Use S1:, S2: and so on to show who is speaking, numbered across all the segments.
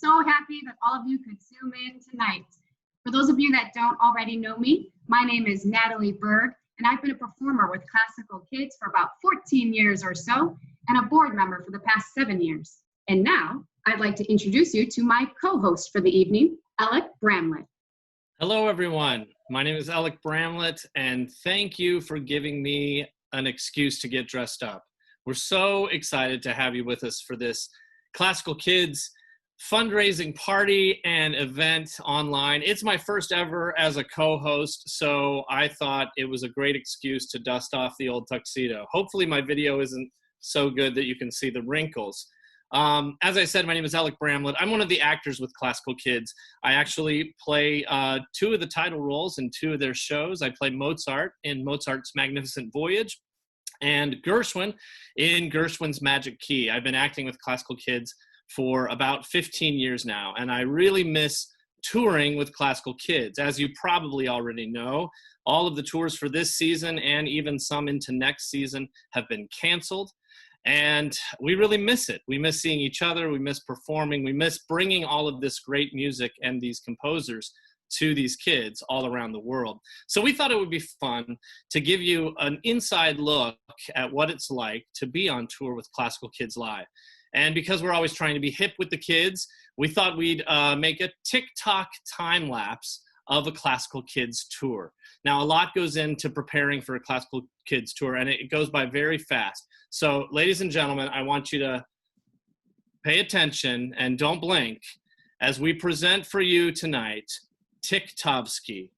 S1: so happy that all of you could Zoom in tonight. For those of you that don't already know me, my name is Natalie Berg, and I've been a performer with classical kids for about 14 years or so, and a board member for the past 7 years. And now, I'd like to introduce you to my co-host for the evening, Alec Bramblett.
S2: Hello, everyone. My name is Alec Bramblett, and thank you for giving me an excuse to get dressed up. We're so excited to have you with us for this Classical Kids fundraising party and event online. It's my first ever as a co-host, so I thought it was a great excuse to dust off the old tuxedo. Hopefully my video isn't so good that you can see the wrinkles. As I said, my name is Alec Bramblett. I'm one of the actors with Classical Kids. I actually play 2 of the title roles in 2 of their shows. I play Mozart in Mozart's Magnificent Voyage and Gershwin in Gershwin's Magic Key. I've been acting with Classical Kids for about 15 years now, and I really miss touring with Classical Kids. As you probably already know, all of the tours for this season and even some into next season have been canceled, and we really miss it. We miss seeing each other, we miss performing, we miss bringing all of this great music and these composers to these kids all around the world. So we thought it would be fun to give you an inside look at what it's like to be on tour with Classical Kids Live. And because we're always trying to be hip with the kids, we thought we'd make a TikTok time lapse of a Classical Kids tour. Now, a lot goes into preparing for a Classical Kids tour, and it goes by very fast. So, ladies and gentlemen, I want you to pay attention and don't blink as we present for you tonight, TikTovsky.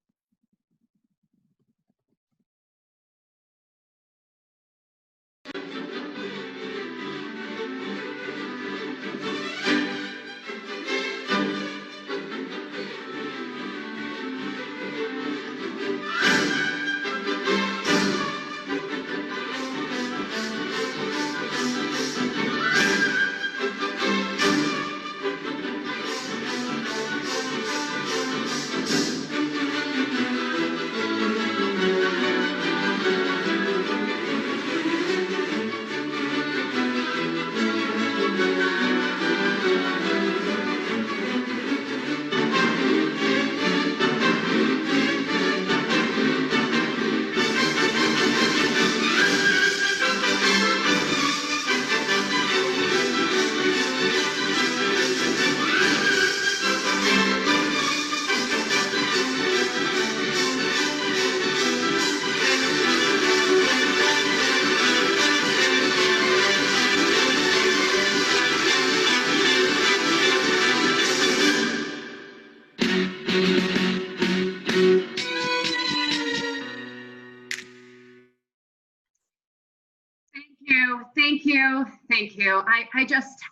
S1: Thank you.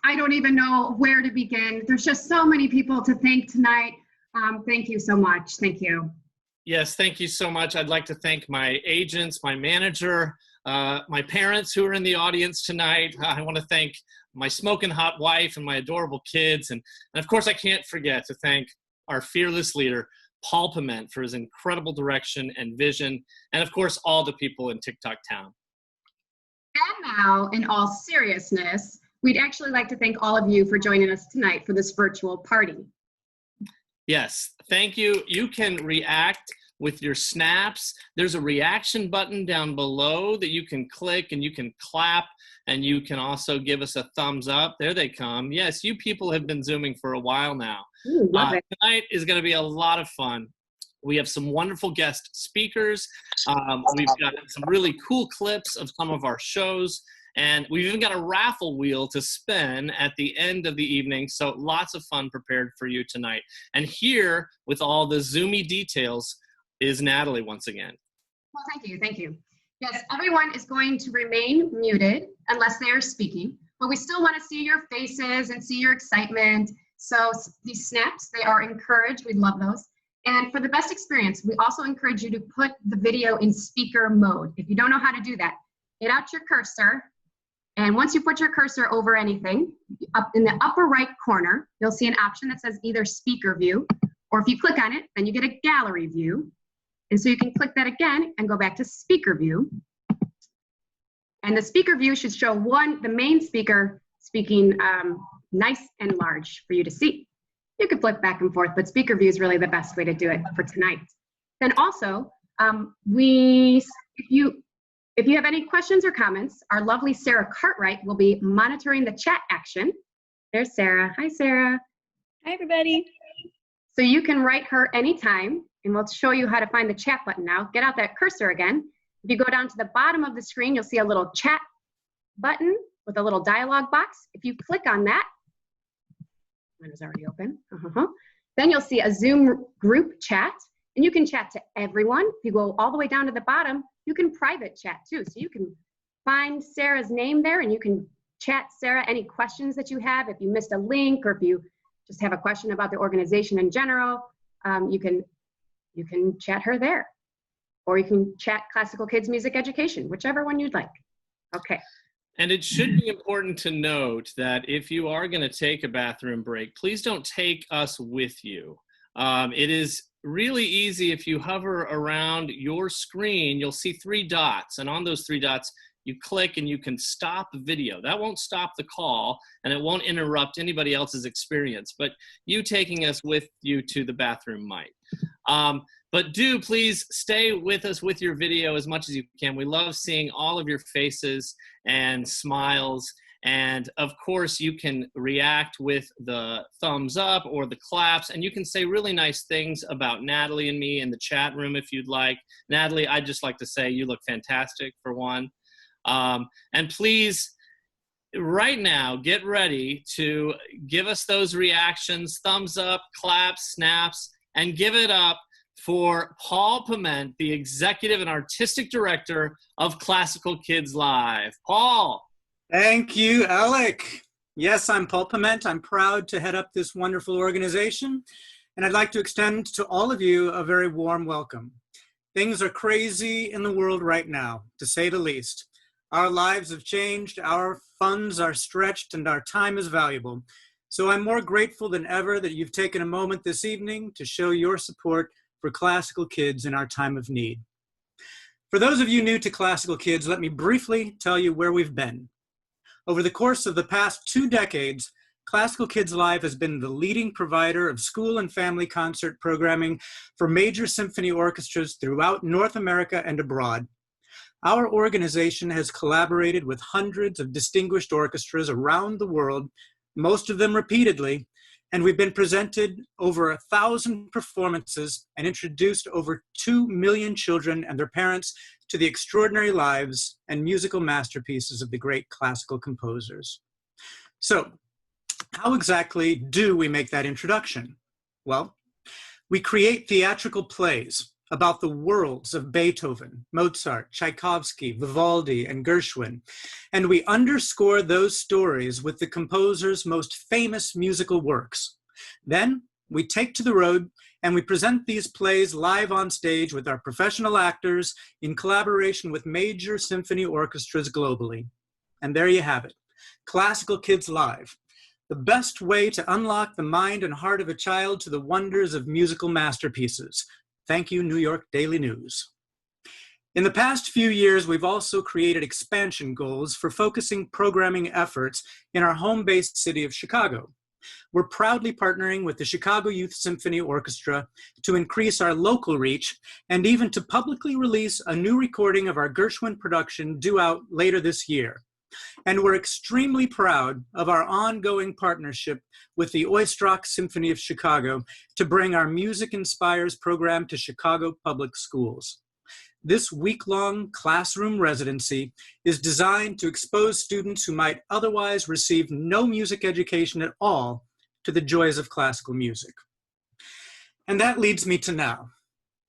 S1: I don't even know where to begin. There's just so many people to thank tonight. Thank you so much. Thank you.
S2: Yes, thank you so much. I'd like to thank my agents, my manager, my parents who are in the audience tonight. I want to thank my smoking hot wife and my adorable kids. And of course, I can't forget to thank our fearless leader, Paul Piment, for his incredible direction and vision. And of course, all the people in TikTok Town.
S1: And now, in all seriousness, we'd actually like to thank all of you for joining us tonight for this virtual party.
S2: Yes, thank you. You can react with your snaps. There's a reaction button down below that you can click, and you can clap, and you can also give us a thumbs up. There they come. Yes, you people have been Zooming for a while now.
S1: Ooh, love it.
S2: Tonight is going to be a lot of fun. We have some wonderful guest speakers. We've got some really cool clips of some of our shows. And we've even got a raffle wheel to spin at the end of the evening. So lots of fun prepared for you tonight. And here, with all the Zoomy details, is Natalie once again.
S1: Well, thank you. Thank you. Yes, everyone is going to remain muted unless they are speaking. But we still want to see your faces and see your excitement. So these snaps, they are encouraged. We love those. And for the best experience, we also encourage you to put the video in speaker mode. If you don't know how to do that, get out your cursor. And once you put your cursor over anything, up in the upper right corner, you'll see an option that says either speaker view, or if you click on it, then you get a gallery view. And so you can click that again and go back to speaker view. And the speaker view should show the main speaker speaking nice and large for you to see. You could flip back and forth, but speaker view is really the best way to do it for tonight. Then also, if you have any questions or comments, our lovely Sarah Cartwright will be monitoring the chat action. There's Sarah. Hi, Sarah.
S3: Hi, everybody.
S1: So you can write her anytime, and we'll show you how to find the chat button now. Get out that cursor again. If you go down to the bottom of the screen, you'll see a little chat button with a little dialog box. If you click on that, mine is already open. Then you'll see a Zoom group chat, and you can chat to everyone. If you go all the way down to the bottom, you can private chat too. So you can find Sarah's name there, and you can chat Sarah any questions that you have. If you missed a link, or if you just have a question about the organization in general, you can chat her there. Or you can chat Classical Kids Music Education, whichever one you'd like. Okay.
S2: And it should be important to note that if you are going to take a bathroom break, please don't take us with you. It is really easy. If you hover around your screen, you'll see 3 dots. And on those 3 dots, you click and you can stop video. That won't stop the call, and it won't interrupt anybody else's experience. But you taking us with you to the bathroom might. But do please stay with us with your video as much as you can. We love seeing all of your faces and smiles. And of course, you can react with the thumbs up or the claps, and you can say really nice things about Natalie and me in the chat room if you'd like. Natalie, I'd just like to say you look fantastic, for one. And please, right now, get ready to give us those reactions, thumbs up, claps, snaps, and give it up for Paul Piment, the Executive and Artistic Director of Classical Kids Live. Paul.
S4: Thank you, Alec. Yes, I'm Paul Piment. I'm proud to head up this wonderful organization, and I'd like to extend to all of you a very warm welcome. Things are crazy in the world right now, to say the least. Our lives have changed, our funds are stretched, and our time is valuable. So I'm more grateful than ever that you've taken a moment this evening to show your support for classical kids in our time of need. For those of you new to Classical Kids, let me briefly tell you where we've been. Over the course of the past 2 decades, Classical Kids Live has been the leading provider of school and family concert programming for major symphony orchestras throughout North America and abroad. Our organization has collaborated with hundreds of distinguished orchestras around the world, most of them repeatedly, and we've been presented over 1,000 performances and introduced over 2 million children and their parents to the extraordinary lives and musical masterpieces of the great classical composers. So, how exactly do we make that introduction? Well, we create theatrical plays about the worlds of Beethoven, Mozart, Tchaikovsky, Vivaldi, and Gershwin, and we underscore those stories with the composer's most famous musical works. Then we take to the road and we present these plays live on stage with our professional actors in collaboration with major symphony orchestras globally. And there you have it, Classical Kids Live, the best way to unlock the mind and heart of a child to the wonders of musical masterpieces. Thank you, New York Daily News. In the past few years, we've also created expansion goals for focusing programming efforts in our home-based city of Chicago. We're proudly partnering with the Chicago Youth Symphony Orchestra to increase our local reach and even to publicly release a new recording of our Gershwin production due out later this year. And we're extremely proud of our ongoing partnership with the Oistrakh Symphony of Chicago to bring our Music Inspires program to Chicago public schools. This week-long classroom residency is designed to expose students who might otherwise receive no music education at all to the joys of classical music. And that leads me to now.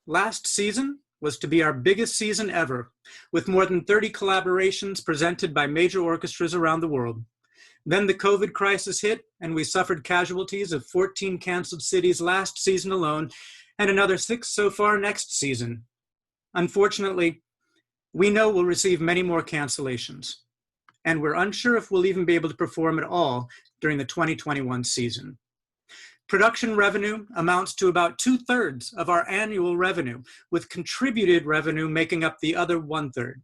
S4: Last season was to be our biggest season ever, with more than 30 collaborations presented by major orchestras around the world. Then the COVID crisis hit, and we suffered casualties of 14 canceled cities last season alone, and another 6 so far next season. Unfortunately, we know we'll receive many more cancellations, and we're unsure if we'll even be able to perform at all during the 2021 season. Production revenue amounts to about 2/3 of our annual revenue, with contributed revenue making up the other 1/3.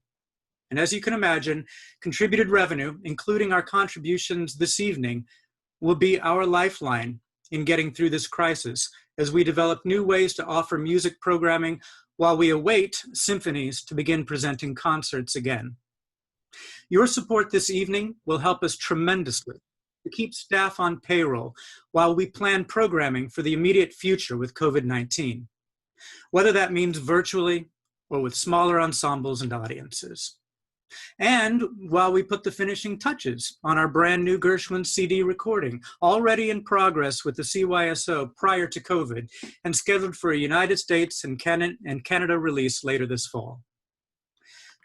S4: And as you can imagine, contributed revenue, including our contributions this evening, will be our lifeline in getting through this crisis as we develop new ways to offer music programming while we await symphonies to begin presenting concerts again. Your support this evening will help us tremendously to keep staff on payroll while we plan programming for the immediate future with COVID-19, whether that means virtually or with smaller ensembles and audiences. And while we put the finishing touches on our brand new Gershwin CD recording, already in progress with the CYSO prior to COVID and scheduled for a United States and Canada release later this fall.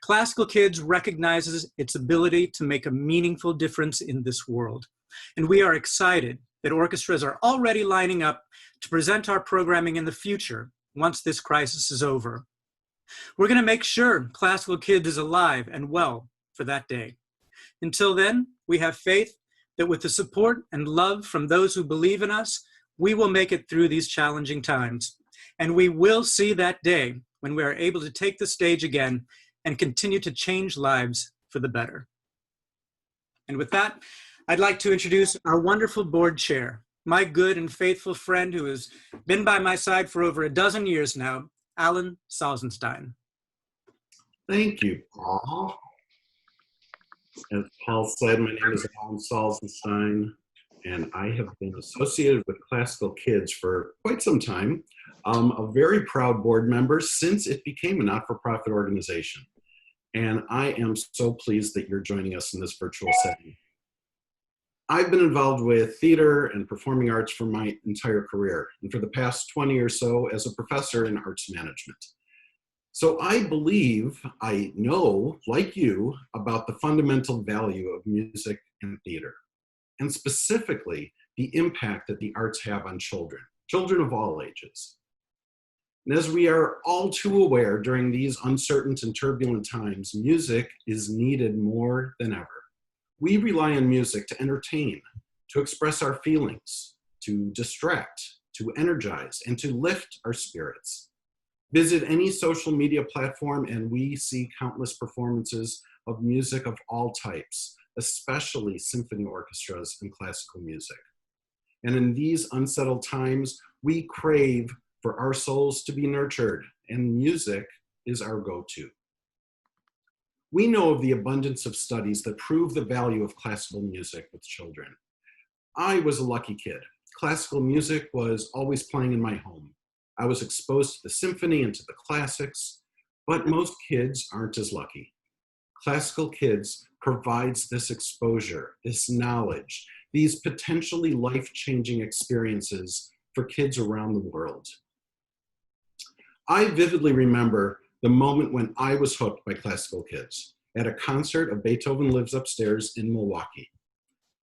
S4: Classical Kids recognizes its ability to make a meaningful difference in this world. And we are excited that orchestras are already lining up to present our programming in the future once this crisis is over. We're going to make sure Classical Kids is alive and well for that day. Until then, we have faith that with the support and love from those who believe in us, we will make it through these challenging times. And we will see that day when we are able to take the stage again and continue to change lives for the better. And with that, I'd like to introduce our wonderful board chair, my good and faithful friend who has been by my side for over a dozen years now, Alan Salzenstein.
S3: Thank you, Paul. As Paul said, my name is Alan Salzenstein, and I have been associated with Classical Kids for quite some time. A very proud board member since it became a not-for-profit organization. And I am so pleased that you're joining us in this virtual setting. I've been involved with theater and performing arts for my entire career, and for the past 20 or so as a professor in arts management. So I believe I know, like you, about the fundamental value of music and theater, and specifically the impact that the arts have on children of all ages. And as we are all too aware during these uncertain and turbulent times, music is needed more than ever. We rely on music to entertain, to express our feelings, to distract, to energize, and to lift our spirits. Visit any social media platform and we see countless performances of music of all types, especially symphony orchestras and classical music. And in these unsettled times, we crave for our souls to be nurtured, and music is our go-to. We know of the abundance of studies that prove the value of classical music with children. I was a lucky kid. Classical music was always playing in my home. I was exposed to the symphony and to the classics, but most kids aren't as lucky. Classical Kids provides this exposure, this knowledge, these potentially life-changing experiences for kids around the world. I vividly remember the moment when I was hooked by Classical Kids at a concert of Beethoven Lives Upstairs in Milwaukee.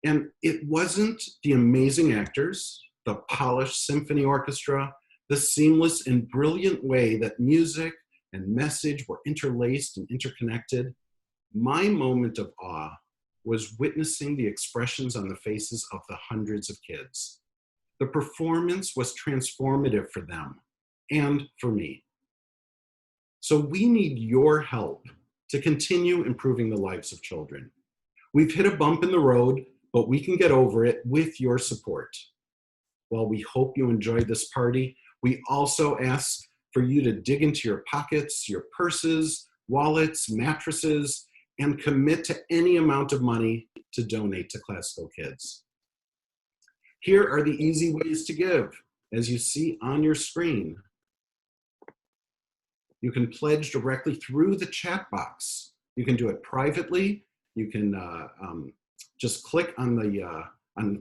S3: And it wasn't the amazing actors, the polished symphony orchestra, the seamless and brilliant way that music and message were interlaced and interconnected. My moment of awe was witnessing the expressions on the faces of the hundreds of kids. The performance was transformative for them and for me. So we need your help to continue improving the lives of children. We've hit a bump in the road, but we can get over it with your support. While we hope you enjoyed this party, we also ask for you to dig into your pockets, your purses, wallets, mattresses, and commit to any amount of money to donate to Classical Kids. Here are the easy ways to give, as you see on your screen. You can pledge directly through the chat box. You can do it privately. You can just click on the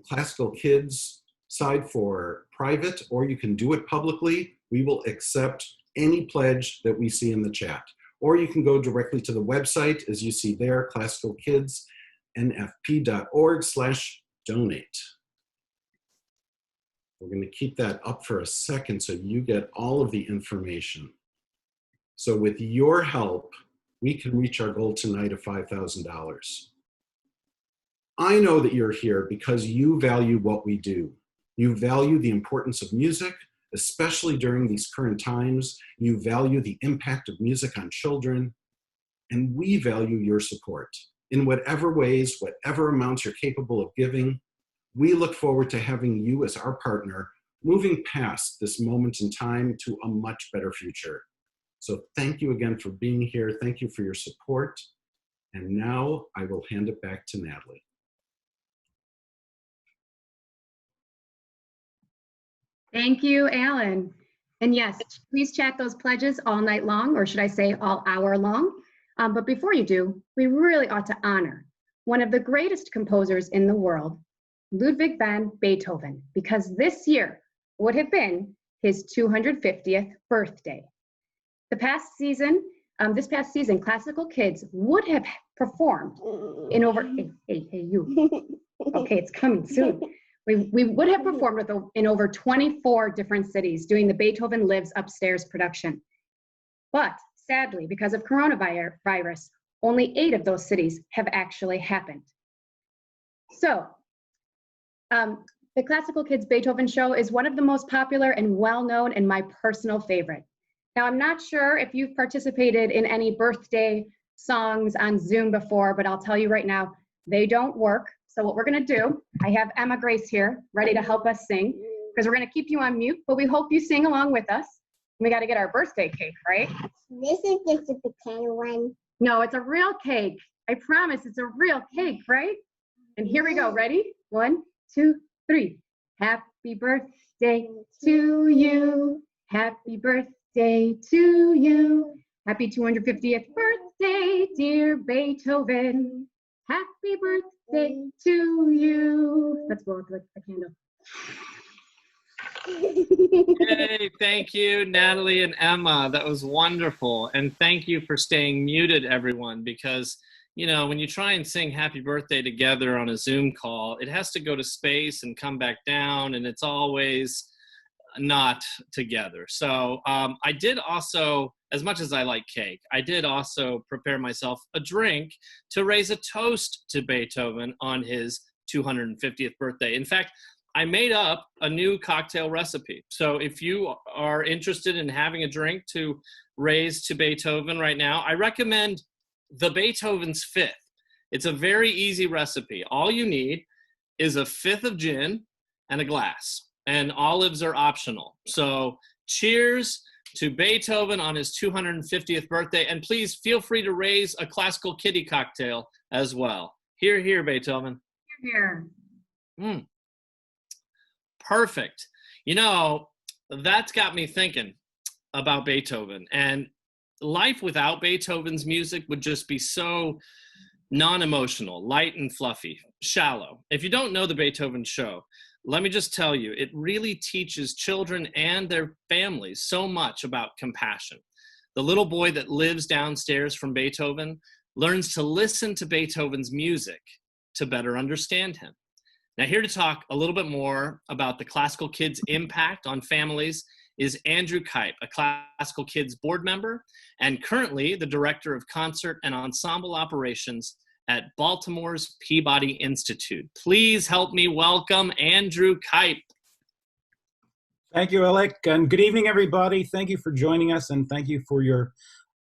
S3: Classical Kids side for private, or you can do it publicly. We will accept any pledge that we see in the chat. Or you can go directly to the website, as you see there, classicalkidsnfp.org/donate. We're going to keep that up for a second so you get all of the information. So with your help, we can reach our goal tonight of $5,000. I know that you're here because you value what we do. You value the importance of music, especially during these current times. You value the impact of music on children, and we value your support in whatever ways, whatever amounts you're capable of giving. We look forward to having you as our partner, moving past this moment in time to a much better future. So thank you again for being here. Thank you for your support. And now I will hand it back to Natalie.
S1: Thank you, Alan. And yes, please chat those pledges all night long, or should I say all hour long. But before you do, we really ought to honor one of the greatest composers in the world, Ludwig van Beethoven, because this year would have been his 250th birthday. This past season, classical kids would have performed in over, hey, you. Okay, it's coming soon. We would have performed in over 24 different cities doing the Beethoven Lives Upstairs production. But sadly, because of coronavirus, only 8 of those cities have actually happened. So, the Classical Kids Beethoven Show is one of the most popular and well-known and my personal favorite. Now, I'm not sure if you've participated in any birthday songs on Zoom before, but I'll tell you right now, they don't work. So what we're gonna do, I have Emma Grace here, ready to help us sing, because we're gonna keep you on mute, but we hope you sing along with us. We gotta get our birthday cake, right?
S5: This is just a pretend one.
S1: No, it's a real cake. I promise it's a real cake, right? And here we go, ready? 1, 2, 3. Happy birthday to you. Happy birthday to you. Happy 250th birthday, dear Beethoven. Happy birthday to you. Let's blow out the candle.
S2: Hey, thank you, Natalie and Emma. That was wonderful. And thank you for staying muted, everyone, because, you know, when you try and sing happy birthday together on a Zoom call, it has to go to space and come back down, and it's always not together. So I did also, as much as I like cake, I did also prepare myself a drink to raise a toast to Beethoven on his 250th birthday. In fact, I made up a new cocktail recipe. So if you are interested in having a drink to raise to Beethoven right now, I recommend the Beethoven's Fifth. It's a very easy recipe. All you need is a fifth of gin and a glass, and olives are optional. So cheers to Beethoven on his 250th birthday, and please feel free to raise a classical kitty cocktail as well. Hear, hear, Beethoven.
S1: Here.
S2: Perfect. You know, that's got me thinking about Beethoven, and life without Beethoven's music would just be so non-emotional, light and fluffy, shallow. If you don't know the Beethoven Show, let me just tell you, it really teaches children and their families so much about compassion. The little boy that lives downstairs from Beethoven learns to listen to Beethoven's music to better understand him. Now, here to talk a little bit more about the Classical Kids' impact on families is Andrew Kipe, a Classical Kids board member and currently the Director of Concert and Ensemble Operations at Baltimore's Peabody Institute. Please help me welcome Andrew Kipe.
S6: Thank you, Alec, and good evening, everybody. Thank you for joining us, and thank you for your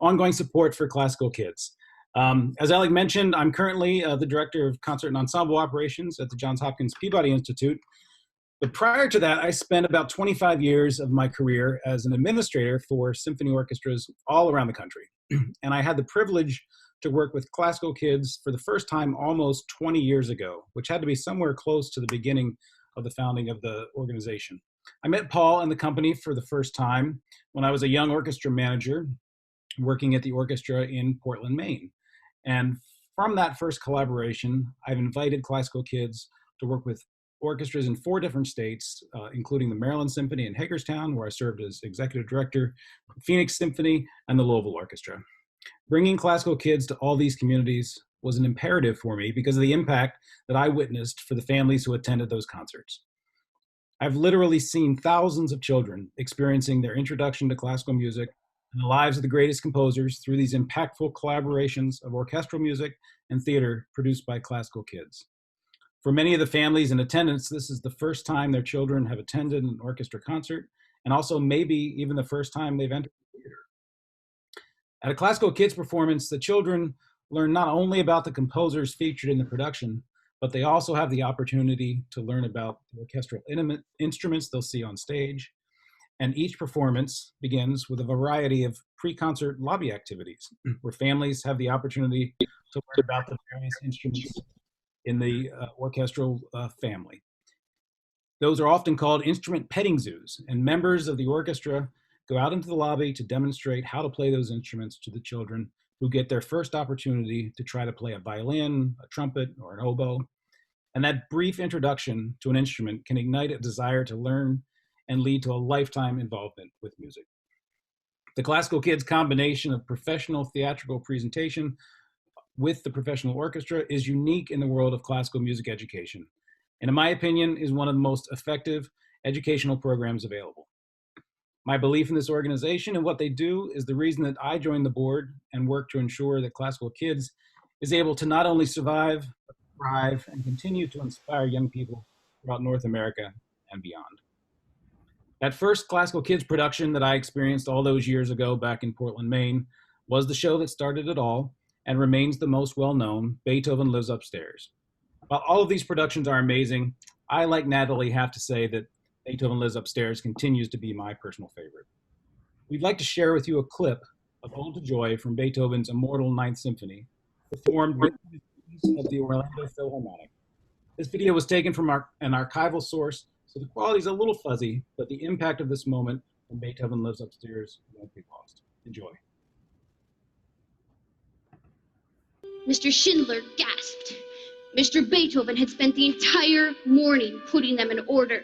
S6: ongoing support for Classical Kids. As Alec mentioned, I'm currently the Director of Concert and Ensemble Operations at the Johns Hopkins Peabody Institute. But prior to that, I spent about 25 years of my career as an administrator for symphony orchestras all around the country. And I had the privilege to work with classical kids for the first time almost 20 years ago, which had to be somewhere close to the beginning of the founding of the organization. I met Paul and the company for the first time when I was a young orchestra manager working at the orchestra in Portland, Maine. And from that first collaboration, I've invited classical kids to work with orchestras in 4 different states, including the Maryland Symphony in Hagerstown, where I served as executive director, Phoenix Symphony, and the Louisville Orchestra. Bringing classical kids to all these communities was an imperative for me because of the impact that I witnessed for the families who attended those concerts. I've literally seen thousands of children experiencing their introduction to classical music and the lives of the greatest composers through these impactful collaborations of orchestral music and theater produced by classical kids. For many of the families in attendance, this is the first time their children have attended an orchestra concert, and also maybe even the first time they've entered the theater. At a classical kids performance, the children learn not only about the composers featured in the production, but they also have the opportunity to learn about the orchestral instruments they'll see on stage. And each performance begins with a variety of pre-concert lobby activities where families have the opportunity to learn about the various instruments in the orchestral family. Those are often called instrument petting zoos, and members of the orchestra go out into the lobby to demonstrate how to play those instruments to the children who get their first opportunity to try to play a violin, a trumpet, or an oboe. And that brief introduction to an instrument can ignite a desire to learn and lead to a lifetime involvement with music. The Classical Kids combination of professional theatrical presentation with the professional orchestra is unique in the world of classical music education, and in my opinion, is one of the most effective educational programs available. My belief in this organization and what they do is the reason that I joined the board and work to ensure that Classical Kids is able to not only survive, but thrive and continue to inspire young people throughout North America and beyond. That first Classical Kids production that I experienced all those years ago back in Portland, Maine, was the show that started it all and remains the most well-known, Beethoven Lives Upstairs. While all of these productions are amazing, I, like Natalie, have to say that Beethoven Lives Upstairs continues to be my personal favorite. We'd like to share with you a clip of Ode to Joy from Beethoven's immortal Ninth Symphony, performed with the students of the Orlando Philharmonic. This video was taken from an archival source, so the quality is a little fuzzy, but the impact of this moment when Beethoven Lives Upstairs won't be lost. Enjoy.
S7: Mr. Schindler gasped. Mr. Beethoven had spent the entire morning putting them in order.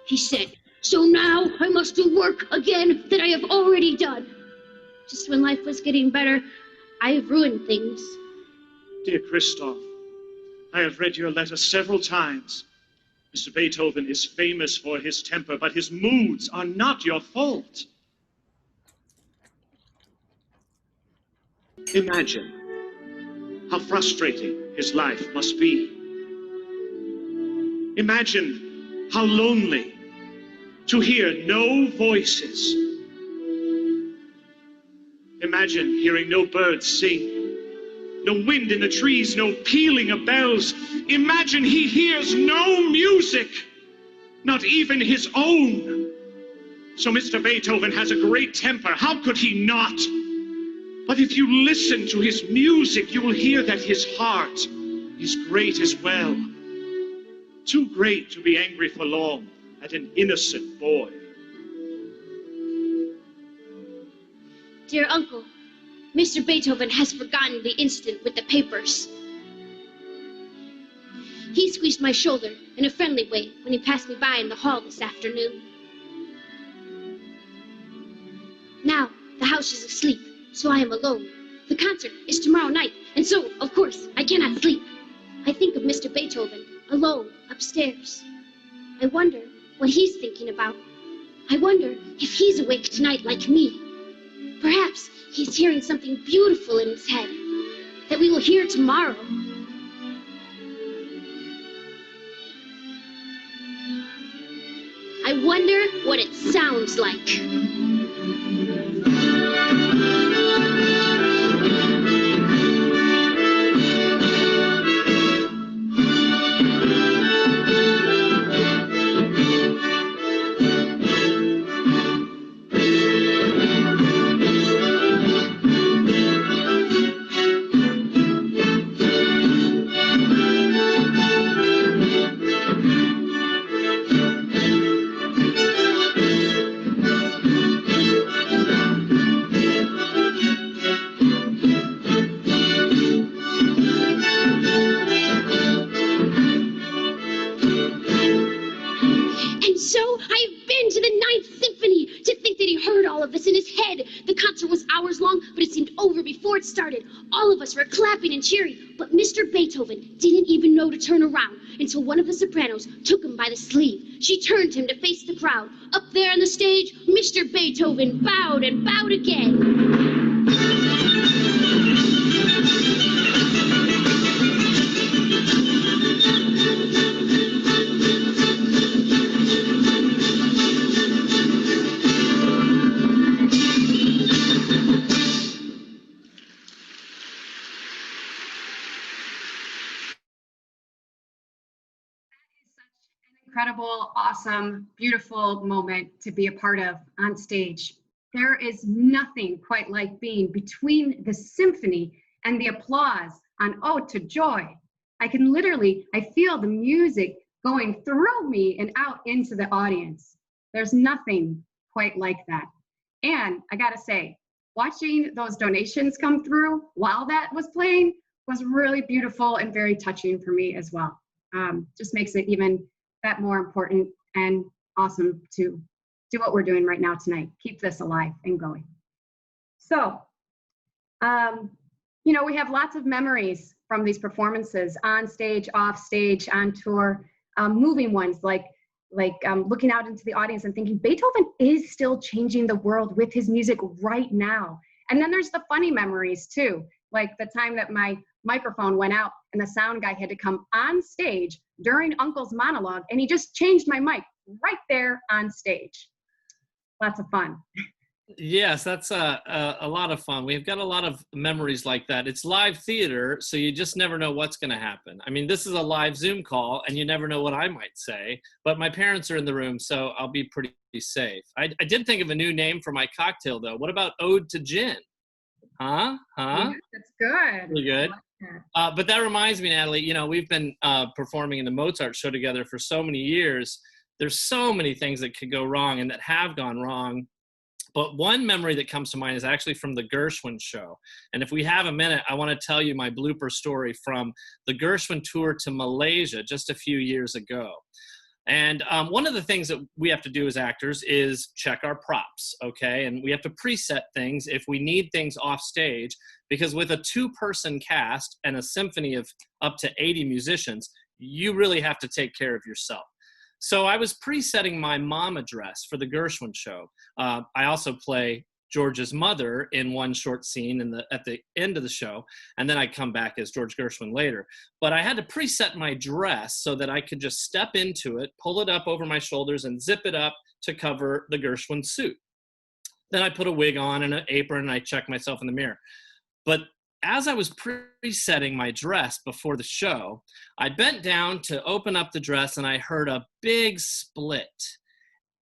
S7: He said, "So now I must do work again that I have already done. Just when life was getting better, I have ruined things."
S8: Dear Christoph, I have read your letter several times. Mr. Beethoven is famous for his temper, but his moods are not your fault. Imagine how frustrating his life must be. Imagine how lonely to hear no voices. Imagine hearing no birds sing, no wind in the trees, no pealing of bells. Imagine he hears no music, not even his own. So Mr. Beethoven has a great temper. How could he not? But if you listen to his music, you will hear that his heart is great as well. Too great to be angry for long at an innocent boy.
S7: Dear Uncle, Mr. Beethoven has forgotten the incident with the papers. He squeezed my shoulder in a friendly way when he passed me by in the hall this afternoon. Now, the house is asleep, so I am alone. The concert is tomorrow night, and so, of course, I cannot sleep. I think of Mr. Beethoven, alone, upstairs. I wonder what he's thinking about. I wonder if he's awake tonight like me. Perhaps he's hearing something beautiful in his head that we will hear tomorrow. I wonder what it sounds like. Started. All of us were clapping and cheering, but Mr. Beethoven didn't even know to turn around until one of the sopranos took him by the sleeve. She turned him to face the crowd. Up there on the stage, Mr. Beethoven bowed and bowed again.
S1: incredible, awesome, beautiful moment to be a part of on stage. There is nothing quite like being between the symphony and the applause on Ode to Joy. I feel the music going through me and out into the audience. There's nothing quite like that. And I gotta say, watching those donations come through while that was playing was really beautiful and very touching for me as well. Just makes it even that more important and awesome to do what we're doing right now tonight. Keep this alive and going. So, you know, we have lots of memories from these performances, on stage, off stage, on tour, moving ones like looking out into the audience and thinking Beethoven is still changing the world with his music right now. And then there's the funny memories too, like the time that my microphone went out and the sound guy had to come on stage during Uncle's monologue and he just changed my mic right there on stage. Lots of fun.
S2: Yes, that's a lot of fun. We've got a lot of memories like that. It's live theater, so you just never know what's going to happen. I mean, this is a live Zoom call, and you never know what I might say. But my parents are in the room, so I'll be pretty safe. I did think of a new name for my cocktail, though. What about Ode to Gin? Huh?
S1: Yeah, that's good.
S2: Pretty good.
S1: Like
S2: But that reminds me, Natalie, you know, we've been performing in the Mozart show together for so many years. There's so many things that could go wrong and that have gone wrong. But one memory that comes to mind is actually from the Gershwin show. And if we have a minute, I want to tell you my blooper story from the Gershwin tour to Malaysia just a few years ago. And one of the things that we have to do as actors is check our props, okay? And we have to preset things if we need things off stage, because with a 2-person cast and a symphony of up to 80 musicians, you really have to take care of yourself. So I was presetting my mama dress for the Gershwin show. I also play George's mother in one short scene at the end of the show, and then I come back as George Gershwin later. But I had to preset my dress so that I could just step into it, pull it up over my shoulders, and zip it up to cover the Gershwin suit. Then I put a wig on and an apron, and I check myself in the mirror. But as I was presetting my dress before the show, I bent down to open up the dress and I heard a big split.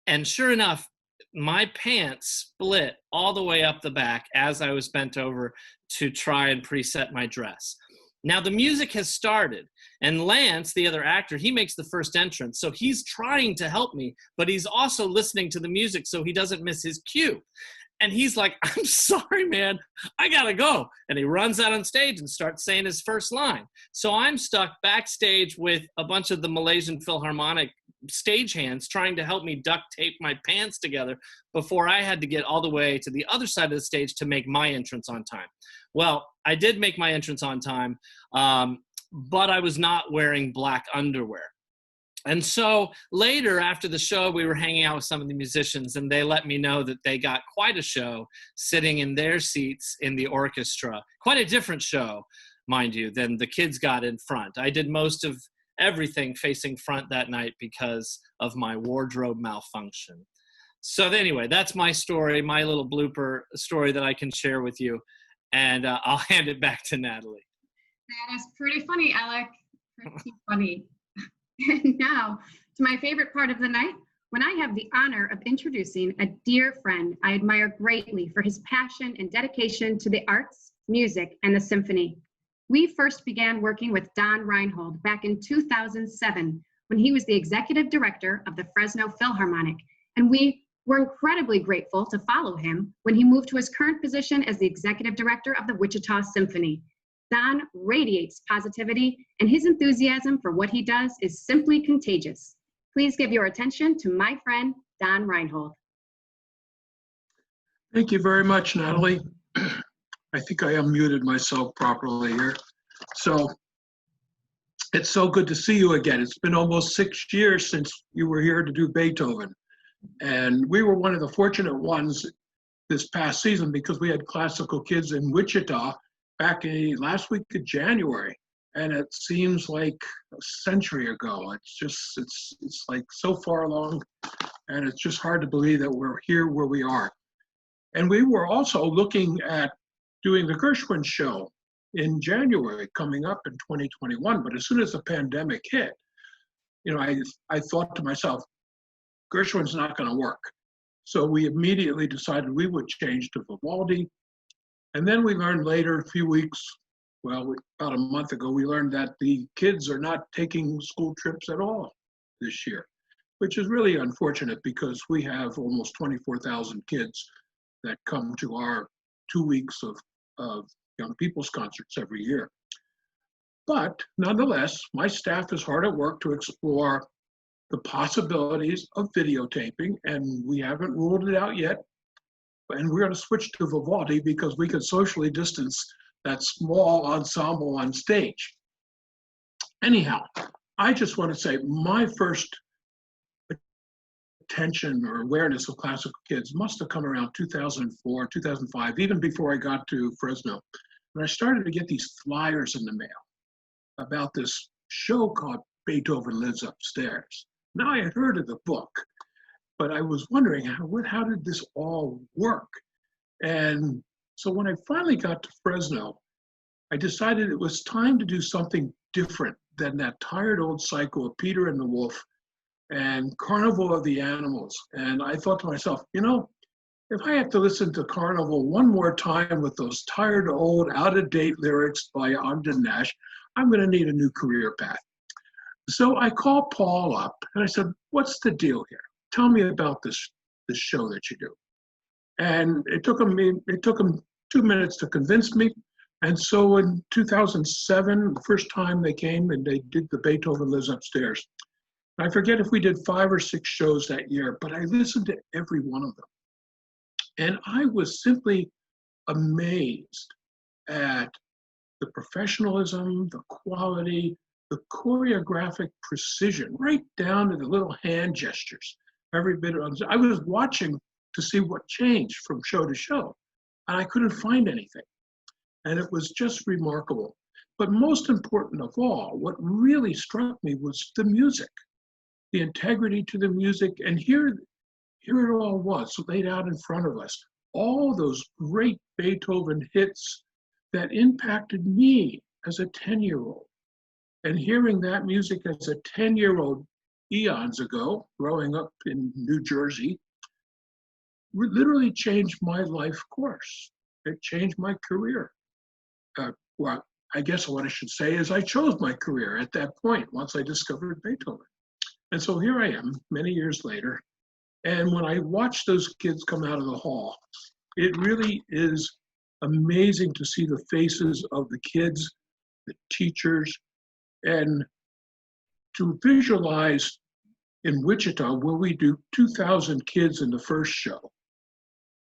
S2: And sure enough, my pants split all the way up the back as I was bent over to try and preset my dress. Now the music has started, and Lance, the other actor, he makes the first entrance. So he's trying to help me, but he's also listening to the music so he doesn't miss his cue. And he's like, I'm sorry, man, I gotta go. And he runs out on stage and starts saying his first line. So I'm stuck backstage with a bunch of the Malaysian Philharmonic stagehands trying to help me duct tape my pants together before I had to get all the way to the other side of the stage to make my entrance on time. Well, I did make my entrance on time, but I was not wearing black underwear. And so later after the show, we were hanging out with some of the musicians, and they let me know that they got quite a show sitting in their seats in the orchestra. Quite a different show, mind you, than the kids got in front. I did most of everything facing front that night because of my wardrobe malfunction. So anyway, that's my story, my little blooper story that I can share with you. And I'll hand it back to Natalie.
S1: That is pretty funny, Alec. Pretty funny. And now to my favorite part of the night, when I have the honor of introducing a dear friend I admire greatly for his passion and dedication to the arts, music, and the symphony. We first began working with Don Reinhold back in 2007 when he was the executive director of the Fresno Philharmonic, and we were incredibly grateful to follow him when he moved to his current position as the executive director of the Wichita Symphony. Don radiates positivity, and his enthusiasm for what he does is simply contagious. Please give your attention to my friend, Don Reinhold.
S9: Thank you very much, Natalie. I think I unmuted myself properly here. So it's so good to see you again. It's been almost 6 years since you were here to do Beethoven. And we were one of the fortunate ones this past season because we had classical kids in Wichita back in last week of January, and it seems like a century ago. It's like so far along, and it's just hard to believe that we're here where we are. And we were also looking at doing the Gershwin show in January coming up in 2021, but as soon as the pandemic hit, I thought to myself, Gershwin's not going to work. So we immediately decided we would change to Vivaldi. And then we learned later, a few weeks, well, about a month ago, we learned that the kids are not taking school trips at all this year, which is really unfortunate because we have almost 24,000 kids that come to our 2 weeks of young people's concerts every year. But nonetheless, my staff is hard at work to explore the possibilities of videotaping, and we haven't ruled it out yet. And we're going to switch to Vivaldi because we can socially distance that small ensemble on stage. Anyhow, I just want to say my first attention or awareness of classical kids must have come around 2004, 2005, even before I got to Fresno. And I started to get these flyers in the mail about this show called Beethoven Lives Upstairs. Now I had heard of the book, but I was wondering how did this all work? And so when I finally got to Fresno, I decided it was time to do something different than that tired old cycle of Peter and the Wolf and Carnival of the Animals. And I thought to myself, if I have to listen to Carnival one more time with those tired old out-of-date lyrics by Ogden Nash, I'm going to need a new career path. So I called Paul up and I said, what's the deal here? Tell me about this show that you do. And it took him 2 minutes to convince me. And so in 2007, the first time they came and they did the Beethoven Lives Upstairs. I forget if we did 5 or 6 shows that year, but I listened to every one of them. And I was simply amazed at the professionalism, the quality, the choreographic precision, right down to the little hand gestures. Every bit of, I was watching to see what changed from show to show, and I couldn't find anything. And it was just remarkable. But most important of all, what really struck me was the music, the integrity to the music. And here it all was laid out in front of us. All those great Beethoven hits that impacted me as a 10-year-old. And hearing that music as a 10-year-old eons ago, growing up in New Jersey, literally changed my life course. It changed my career. Well, I guess what I should say is I chose my career at that point once I discovered Beethoven. And so here I am many years later. And when I watch those kids come out of the hall, it really is amazing to see the faces of the kids, the teachers, and to visualize in Wichita where we do 2,000 kids in the first show.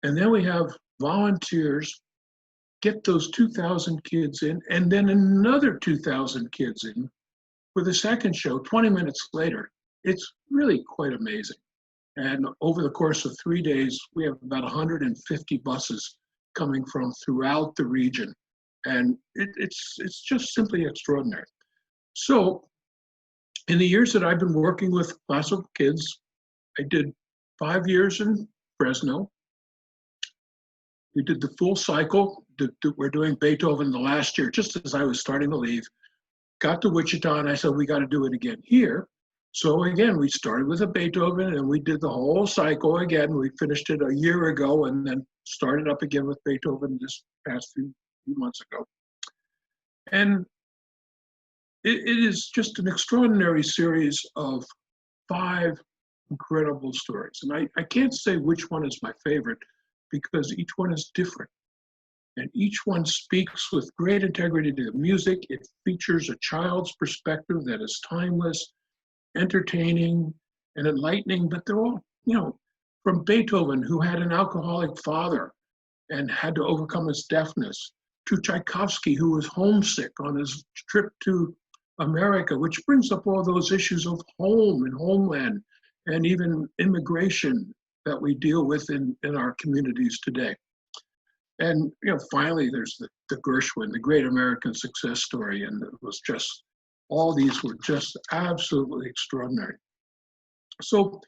S9: And then we have volunteers get those 2,000 kids in, and then another 2,000 kids in for the second show 20 minutes later. It's really quite amazing. And over the course of 3 days, we have about 150 buses coming from throughout the region. And it's just simply extraordinary. So in the years that I've been working with classical kids, I did 5 years in Fresno. We did the full cycle. We're doing Beethoven the last year, just as I was starting to leave. Got to Wichita and I said, we got to do it again here. So again, we started with a Beethoven and we did the whole cycle again. We finished it a year ago and then started up again with Beethoven this past few months ago. And it is just an extraordinary series of 5 incredible stories. And I can't say which one is my favorite because each one is different. And each one speaks with great integrity to the music. It features a child's perspective that is timeless, entertaining, and enlightening, but they're all, from Beethoven, who had an alcoholic father and had to overcome his deafness, to Tchaikovsky, who was homesick on his trip to America, which brings up all those issues of home and homeland and even immigration that we deal with in our communities today. And finally, there's the Gershwin, the great American success story, and it was just, all these were just absolutely extraordinary. So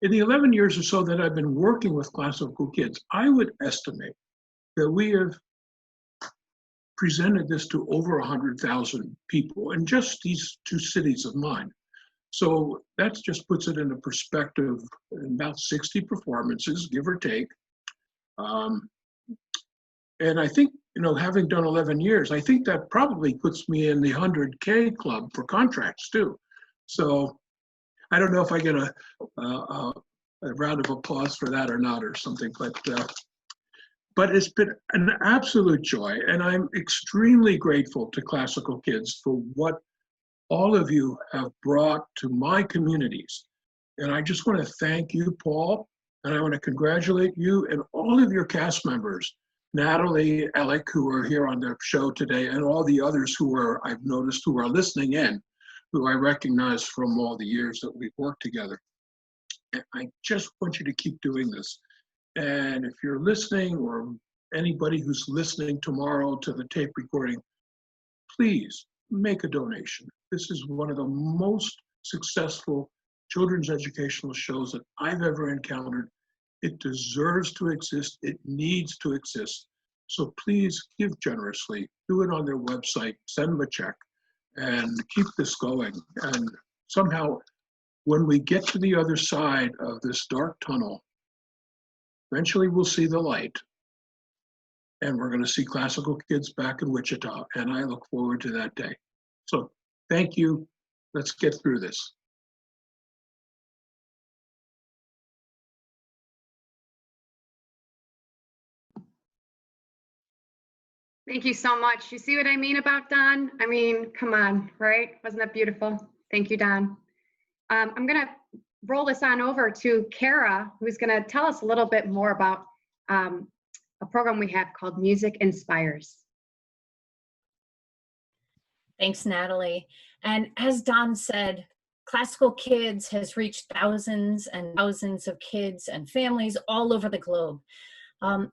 S9: in the 11 years or so that I've been working with classical kids, I would estimate that we have presented this to over 100,000 people in just these 2 cities of mine. So that just puts it into perspective, about 60 performances, give or take. And I think, having done 11 years, I think that probably puts me in the 100K club for contracts too. So I don't know if I get a round of applause for that or not or something, but it's been an absolute joy. And I'm extremely grateful to Classical Kids for what all of you have brought to my communities. And I just want to thank you, Paul, and I want to congratulate you and all of your cast members, Natalie, Alec, who are here on the show today, and all the others I've noticed who are listening in, who I recognize from all the years that we've worked together. And I just want you to keep doing this. And if you're listening, or anybody who's listening tomorrow to the tape recording, please make a donation. This is one of the most successful children's educational shows that I've ever encountered. It deserves to exist. It needs to exist. So please give generously. Do it on their website. Send them a check and keep this going. And somehow, when we get to the other side of this dark tunnel, eventually we'll see the light. And we're going to see Classical Kids back in Wichita. And I look forward to that day. So thank you. Let's get through this.
S1: Thank you so much. You see what I mean about Don? I mean, come on, right? Wasn't that beautiful? Thank you, Don. I'm going to roll this on over to Kara, who's going to tell us a little bit more about a program we have called Music Inspires.
S10: Thanks, Natalie. And as Don said, Classical Kids has reached thousands and thousands of kids and families all over the globe.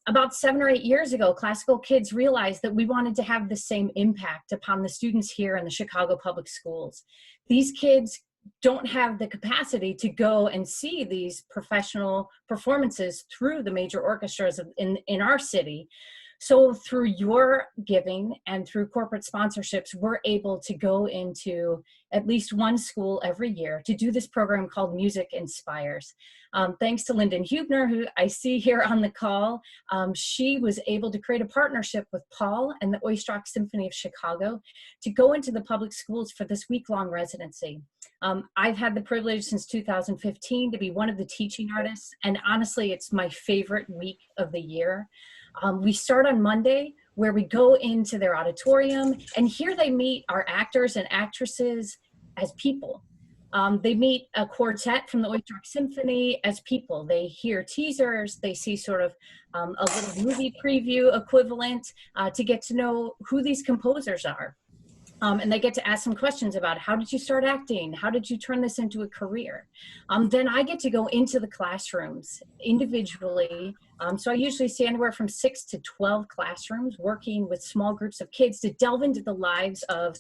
S10: About 7 or 8 years ago, Classical Kids realized that we wanted to have the same impact upon the students here in the Chicago Public Schools. These kids don't have the capacity to go and see these professional performances through the major orchestras in our city. So through your giving and through corporate sponsorships, we're able to go into at least one school every year to do this program called Music Inspires. Thanks to Lyndon Huebner, who I see here on the call, she was able to create a partnership with Paul and the Oistrakh Symphony of Chicago to go into the public schools for this week-long residency. I've had the privilege since 2015 to be one of the teaching artists, and honestly, it's my favorite week of the year. We start on Monday, where we go into their auditorium, and here they meet our actors and actresses as people. They meet a quartet from the Oistrakh Symphony as people. They hear teasers, they see sort of a little movie preview equivalent to get to know who these composers are. And they get to ask some questions about how did you start acting? How did you turn this into a career? Then I get to go into the classrooms individually. So I usually see anywhere from 6 to 12 classrooms working with small groups of kids to delve into the lives of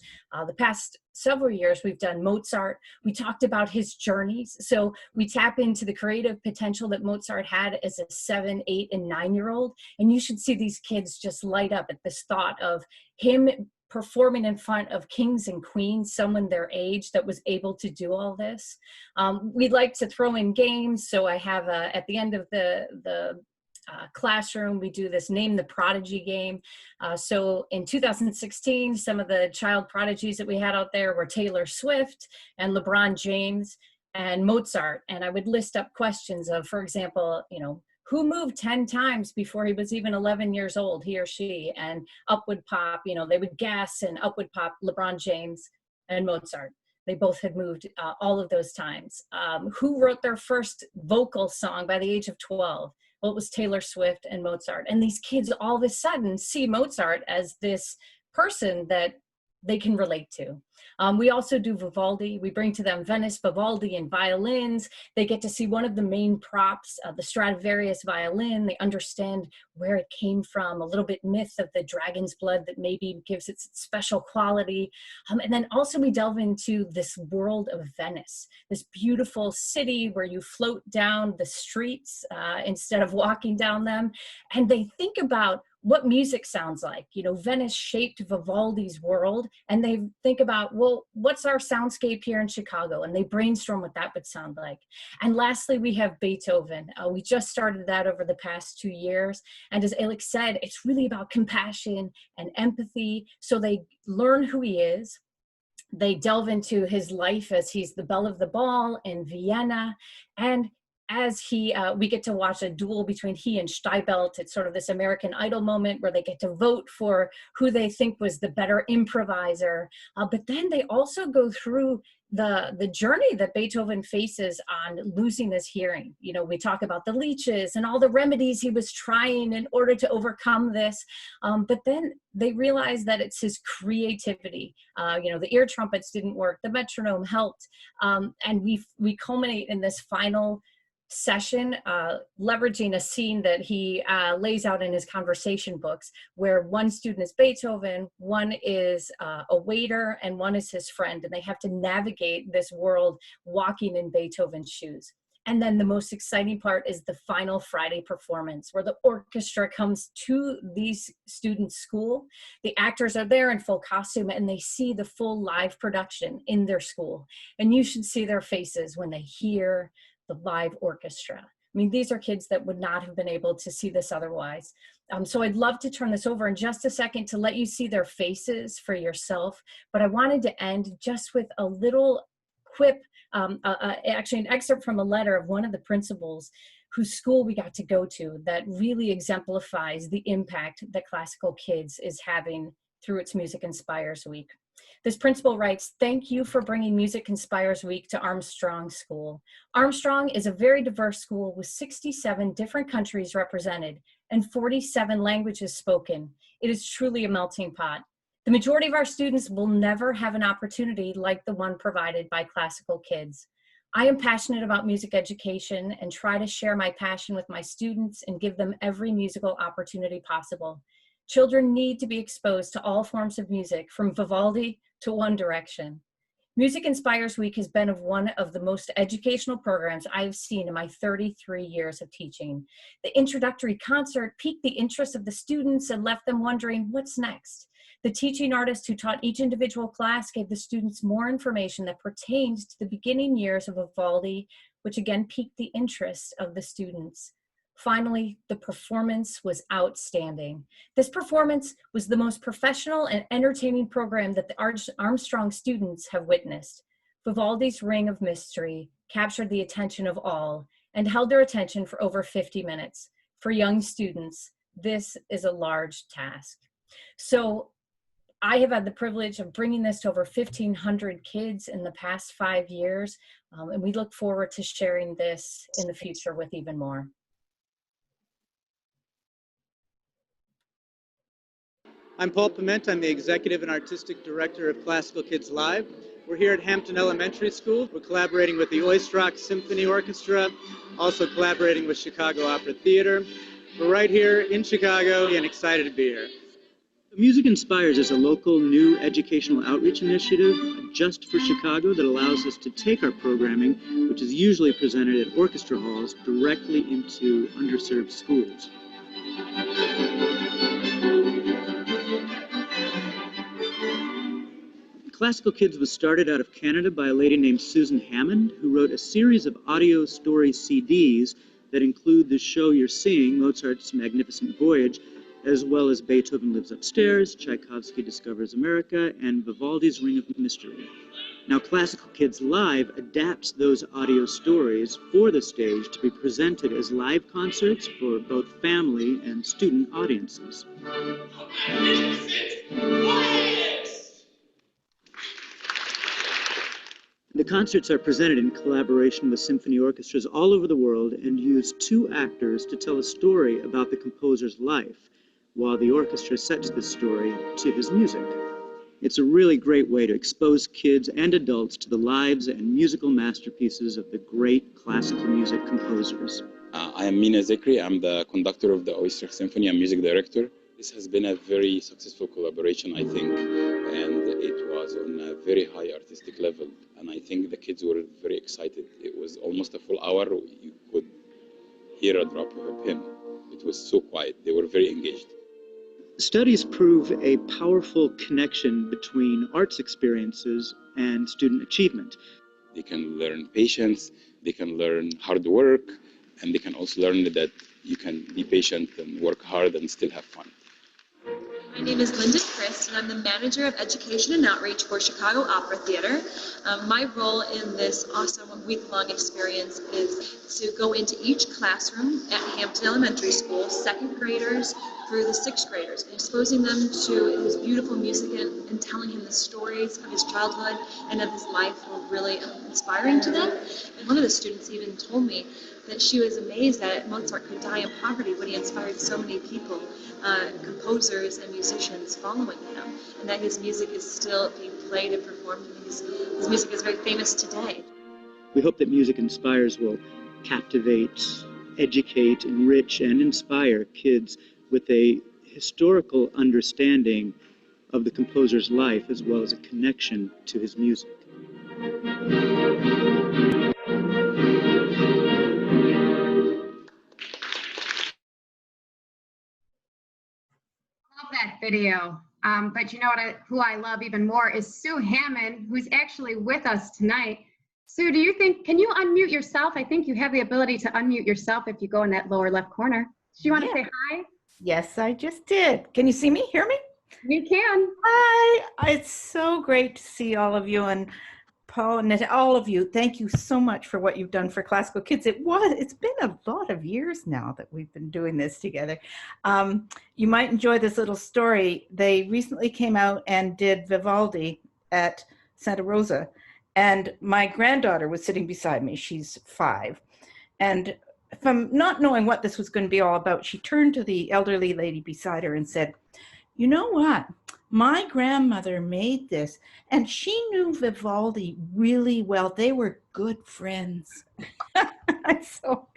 S10: the past several years. We've done Mozart. We talked about his journeys. So we tap into the creative potential that Mozart had as a 7, 8, and 9-year-old. And you should see these kids just light up at this thought of him performing in front of kings and queens, someone their age that was able to do all this. We'd like to throw in games. So I have at the end of the classroom, we do this Name the Prodigy game. So in 2016, some of the child prodigies that we had out there were Taylor Swift and LeBron James and Mozart. And I would list up questions of, for example, who moved 10 times before he was even 11 years old, he or she, and up would pop, they would guess, and up would pop LeBron James and Mozart. They both had moved all of those times. Who wrote their first vocal song by the age of 12? Well, it was Taylor Swift and Mozart. And these kids all of a sudden see Mozart as this person that they can relate to. We also do Vivaldi. We bring to them Venice, Vivaldi, and violins. They get to see one of the main props, the Stradivarius violin. They understand where it came from, a little bit myth of the dragon's blood that maybe gives it special quality. And then also we delve into this world of Venice, this beautiful city where you float down the streets instead of walking down them. And they think about what music sounds like. You know, Venice shaped Vivaldi's world, and they think about, well, what's our soundscape here in Chicago? And they brainstorm what that would sound like. And lastly, we have Beethoven. We just started that over the past 2 years. And as Alec said, it's really about compassion and empathy. So they learn who he is. They delve into his life as he's the belle of the ball in Vienna. And as we get to watch a duel between he and Steibelt. It's sort of this American Idol moment where they get to vote for who they think was the better improviser. But then they also go through the journey that Beethoven faces on losing his hearing. You know, we talk about the leeches and all the remedies he was trying in order to overcome this. But then they realize that it's his creativity. You know, the ear trumpets didn't work, the metronome helped. And we culminate in this final session, leveraging a scene that he lays out in his conversation books, where one student is Beethoven, one is a waiter, and one is his friend, and they have to navigate this world walking in Beethoven's shoes. And then the most exciting part is the final Friday performance, where the orchestra comes to these students' school. The actors are there in full costume, and they see the full live production in their school. And you should see their faces when they hear the live orchestra. I mean, these are kids that would not have been able to see this otherwise. So I'd love to turn this over in just a second to let you see their faces for yourself. But I wanted to end just with a little quip, actually an excerpt from a letter of one of the principals whose school we got to go to that really exemplifies the impact that Classical Kids is having through its Music Inspires Week. This principal writes, "Thank you for bringing Music Inspires Week to Armstrong School. Armstrong is a very diverse school with 67 different countries represented and 47 languages spoken. It is truly a melting pot. The majority of our students will never have an opportunity like the one provided by Classical Kids. I am passionate about music education and try to share my passion with my students and give them every musical opportunity possible. Children need to be exposed to all forms of music, from Vivaldi to One Direction. Music Inspires Week has been one of the most educational programs I've seen in my 33 years of teaching. The introductory concert piqued the interest of the students and left them wondering, what's next? The teaching artist who taught each individual class gave the students more information that pertained to the beginning years of Vivaldi, which again piqued the interest of the students. Finally, the performance was outstanding. This performance was the most professional and entertaining program that the Armstrong students have witnessed. Vivaldi's Ring of Mystery captured the attention of all and held their attention for over 50 minutes. For young students, this is a large task. So I have had the privilege of bringing this to over 1,500 kids in the past 5 years, and we look forward to sharing this in the future with even more.
S11: I'm Paul Piment. I'm the Executive and Artistic Director of Classical Kids Live. We're here at Hampton Elementary School. We're collaborating with the Oistrakh Symphony Orchestra, also collaborating with Chicago Opera Theater. We're right here in Chicago and excited to be here. Music Inspires is a local new educational outreach initiative just for Chicago that allows us to take our programming, which is usually presented at orchestra halls, directly into underserved schools. Classical Kids was started out of Canada by a lady named Susan Hammond, who wrote a series of audio story CDs that include the show you're seeing, Mozart's Magnificent Voyage, as well as Beethoven Lives Upstairs, Tchaikovsky Discovers America, and Vivaldi's Ring of Mystery. Now, Classical Kids Live adapts those audio stories for the stage to be presented as live concerts for both family and student audiences. The concerts are presented in collaboration with symphony orchestras all over the world and use 2 actors to tell a story about the composer's life, while the orchestra sets the story to his music. It's a really great way to expose kids and adults to the lives and musical masterpieces of the great classical music composers.
S12: I am Mina Zekri. I'm the conductor of the Oistrakh Symphony and music director. This has been a very successful collaboration, I think, and it was on a very high artistic level. And I think the kids were very excited. It was almost a full hour. You could hear a drop of a pin. It was so quiet. They were very engaged.
S11: Studies prove a powerful connection between arts experiences and student achievement.
S12: They can learn patience, they can learn hard work, and they can also learn that you can be patient and work hard and still have fun.
S13: My name is Linda Christ, and I'm the Manager of Education and Outreach for Chicago Opera Theater. My role in this awesome week-long experience is to go into each classroom at Hampton Elementary School, second graders through the sixth graders, and exposing them to his beautiful music and telling him the stories of his childhood and of his life were really inspiring to them. And one of the students even told me that she was amazed that Mozart could die in poverty, but he inspired so many people, composers and musicians following him, and that his music is still being played and performed, and his music is very famous today.
S11: We hope that Music Inspires will captivate, educate, enrich, and inspire kids with a historical understanding of the composer's life as well as a connection to his music.
S1: That video. But you know what? Who I love even more is Sue Hammond, who's actually with us tonight. Sue, can you unmute yourself? I think you have the ability to unmute yourself if you go in that lower left corner. Do you want to say hi?
S14: Yes, I just did. Can you see me, hear me?
S1: You can.
S14: Hi, it's so great to see all of you, and Paul and all of you. Thank you so much for what you've done for Classical Kids. It's been a lot of years now that we've been doing this together. You might enjoy this little story. They recently came out and did Vivaldi at Santa Rosa, and my granddaughter was sitting beside me. She's 5, and from not knowing what this was going to be all about, she turned to the elderly lady beside her and said, "You know what? My grandmother made this, and she knew Vivaldi really well. They were good friends." So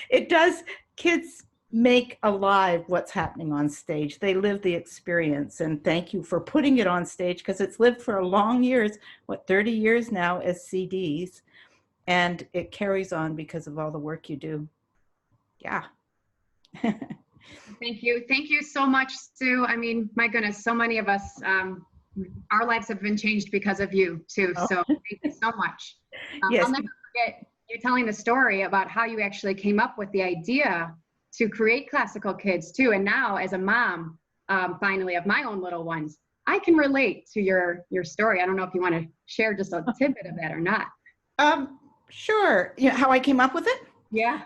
S14: it does, kids make alive what's happening on stage. They live the experience, and thank you for putting it on stage, because it's lived for a long years, 30 years now as CDs, and it carries on because of all the work you do. Yeah.
S1: Thank you. Thank you so much, Sue. I mean, my goodness, so many of us, our lives have been changed because of you too. So thank you so much.
S14: Yes.
S1: I'll never forget you telling the story about how you actually came up with the idea to create Classical Kids too. And now as a mom, finally, of my own little ones, I can relate to your story. I don't know if you want to share just a tidbit of that or not.
S14: Sure. You know how I came up with it?
S1: Yeah.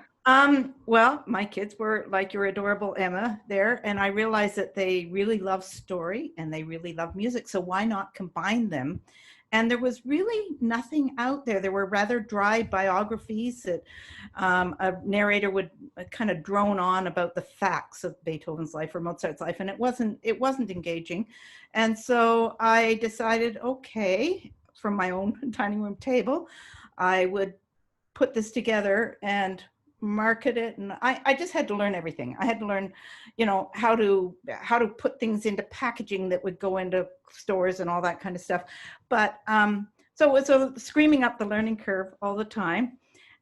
S14: Well, my kids were like your adorable Emma there, and I realized that they really love story and they really love music. So why not combine them? And there was really nothing out there. There were rather dry biographies that a narrator would kind of drone on about the facts of Beethoven's life or Mozart's life, and it wasn't engaging. And so I decided, okay, from my own dining room table, I would put this together and market it, and I just had to learn everything. I had to learn, you know, how to put things into packaging that would go into stores and all that kind of stuff. But so it was screaming up the learning curve all the time,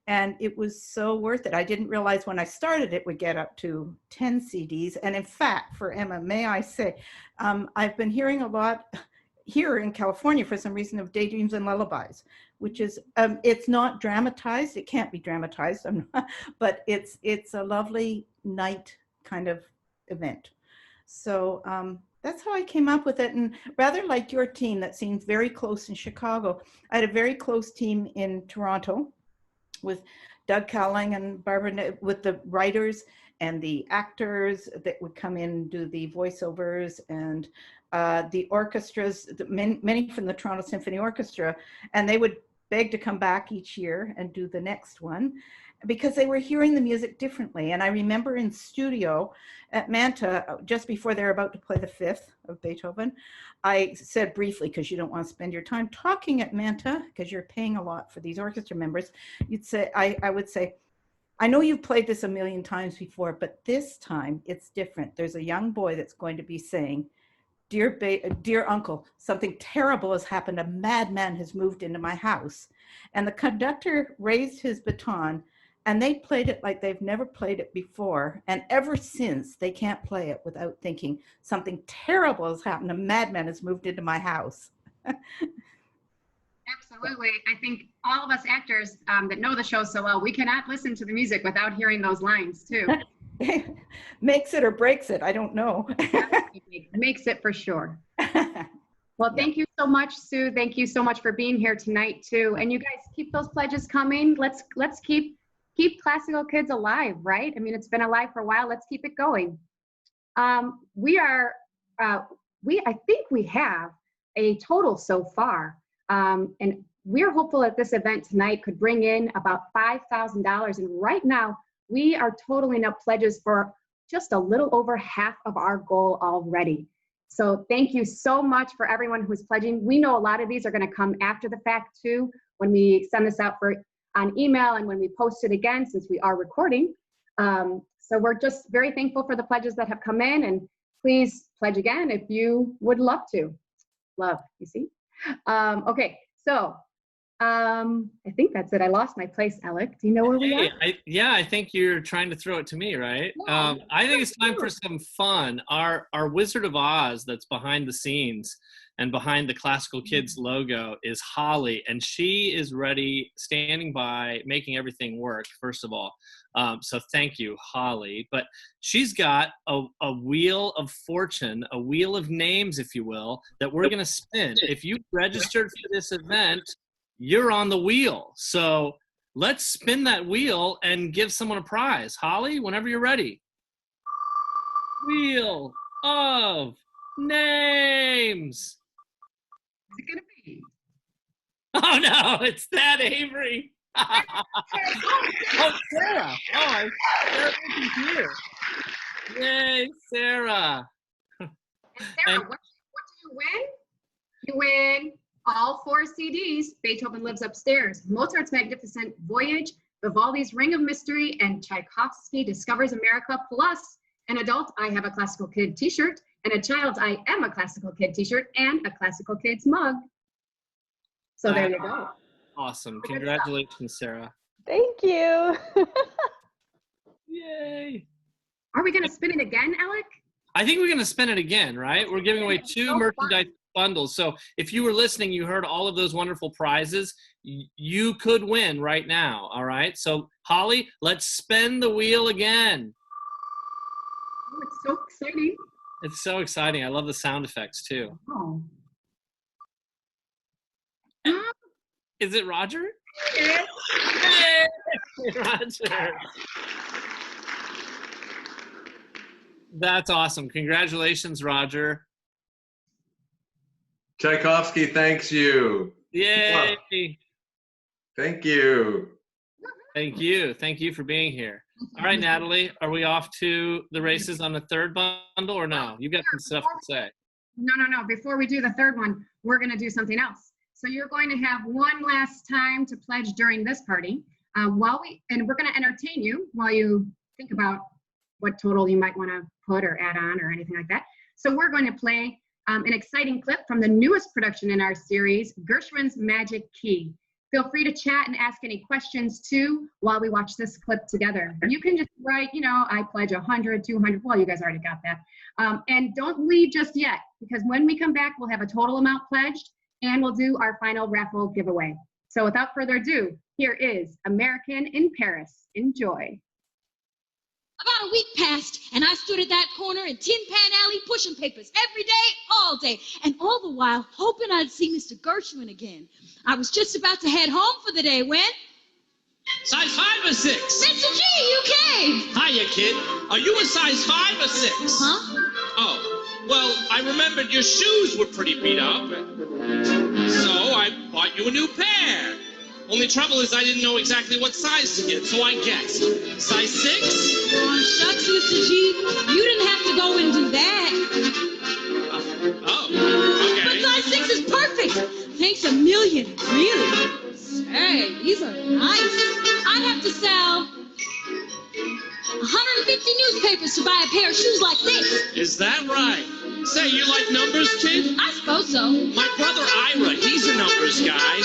S14: and it was so worth it. I didn't realize when I started it would get up to 10 CDs. And in fact, for Emma, may I say, I've been hearing a lot here in California for some reason of Daydreams and Lullabies, which is, it's not dramatized. It can't be dramatized, but it's a lovely night kind of event. So that's how I came up with it. And rather like your team that seemed very close in Chicago, I had a very close team in Toronto with Doug Cowling and Barbara, with the writers and the actors that would come in and do the voiceovers, and the orchestras, many from the Toronto Symphony Orchestra, and they would beg to come back each year and do the next one because they were hearing the music differently. And I remember in studio at Manta, just before they were about to play the Fifth of Beethoven, I said briefly, because you don't want to spend your time talking at Manta, because you're paying a lot for these orchestra members, you'd say, I would say, I know you've played this a million times before, but this time it's different. There's a young boy that's going to be saying, Dear uncle, something terrible has happened. A madman has moved into my house. And the conductor raised his baton And they played it like they've never played it before. And ever since, they can't play it without thinking something terrible has happened. A madman has moved into my house.
S1: Absolutely. I think all of us actors that know the show so well, we cannot listen to the music without hearing those lines too.
S14: Makes it or breaks it, I don't know.
S1: Makes it for sure. Well, thank you so much, Sue. Thank you so much for being here tonight too. And you guys keep those pledges coming. Let's keep Classical Kids alive, right? I mean, it's been alive for a while. Let's keep it going. I think we have a total so far. And we're hopeful that this event tonight could bring in about $5,000. And right now, we are totaling up pledges for just a little over half of our goal already. So thank you so much for everyone who's pledging. We know a lot of these are going to come after the fact too, when we send this out on email and when we post it again, since we are recording. So we're just very thankful for the pledges that have come in, and please pledge again if you would love to. Love, you see? Okay, so I think that's it. I lost my place, Alec. Do you know where we are?
S2: Yeah, I think you're trying to throw it to me, right?
S1: Yeah,
S2: I think it's time for some fun. Our Wizard of Oz that's behind the scenes and behind the Classical Kids logo is Holly, and she is ready, standing by, making everything work, first of all. So thank you, Holly. But she's got a wheel of fortune, a wheel of names, if you will, that we're going to spin. If you registered for this event, you're on the wheel. So let's spin that wheel and give someone a prize. Holly, whenever you're ready. Wheel of Names.
S1: What's it gonna be?
S2: Oh no, it's that Avery. Oh, Sarah. Oh, Sarah is here. Yay, Sarah.
S1: And Sarah, what do you win? You win all 4 CDs, Beethoven Lives Upstairs, Mozart's Magnificent Voyage, Vivaldi's Ring of Mystery, and Tchaikovsky Discovers America, plus an adult I Have a Classical Kid t-shirt, and a child's I Am a Classical Kid t-shirt, and a Classical Kids mug. So there you go.
S2: Awesome. Congratulations, Sarah.
S15: Thank you.
S2: Yay.
S1: Are we going to spin it again, Alec?
S2: I think we're going to spin it again, right? We're giving away 2 merchandise bundles. So if you were listening, you heard all of those wonderful prizes. You could win right now, all right? So, Holly, let's spin the wheel again.
S1: Oh, it's so exciting.
S2: It's so exciting. I love the sound effects, too.
S1: Oh.
S2: Is it Roger?
S1: Yes.
S2: Hey, Roger. That's awesome. Congratulations, Roger.
S16: Tchaikovsky thanks you.
S2: Yay.
S16: Thank you.
S2: Thank you. Thank you for being here. All right, Natalie, are we off to the races on the 3rd bundle or no? You got some stuff to say.
S1: No. Before we do the 3rd one, we're going to do something else. So you're going to have one last time to pledge during this party and we're going to entertain you while you think about what total you might want to put or add on or anything like that. So we're going to play an exciting clip from the newest production in our series, Gershwin's Magic Key. Feel free to chat and ask any questions too while we watch this clip together. You can just write, I pledge 100, 200. Well, you guys already got that. And don't leave just yet, because when we come back, we'll have a total amount pledged and we'll do our final raffle giveaway. So without further ado, here is American in Paris. Enjoy.
S17: About a week passed, and I stood at that corner in Tin Pan Alley pushing papers every day, all day, and all the while hoping I'd see Mr. Gershwin again. I was just about to head home for the day when...
S18: Size 5 or 6?
S17: Mr. G, you came!
S18: Hiya, kid. Are you a size 5 or 6?
S17: Huh?
S18: Oh, well, I remembered your shoes were pretty beat up, so I bought you a new pair. Only trouble is I didn't know exactly what size to get, so I guessed. Size 6?
S17: Oh, shucks, Mr. G. You didn't have to go and do that.
S18: Okay.
S17: But size 6 is perfect. Thanks a million, really. Say, these are nice. I'd have to sell 150 newspapers to buy a pair of shoes like this.
S18: Is that right? Say, you like numbers, kid?
S17: I suppose so.
S18: My brother Ira, he's a numbers guy.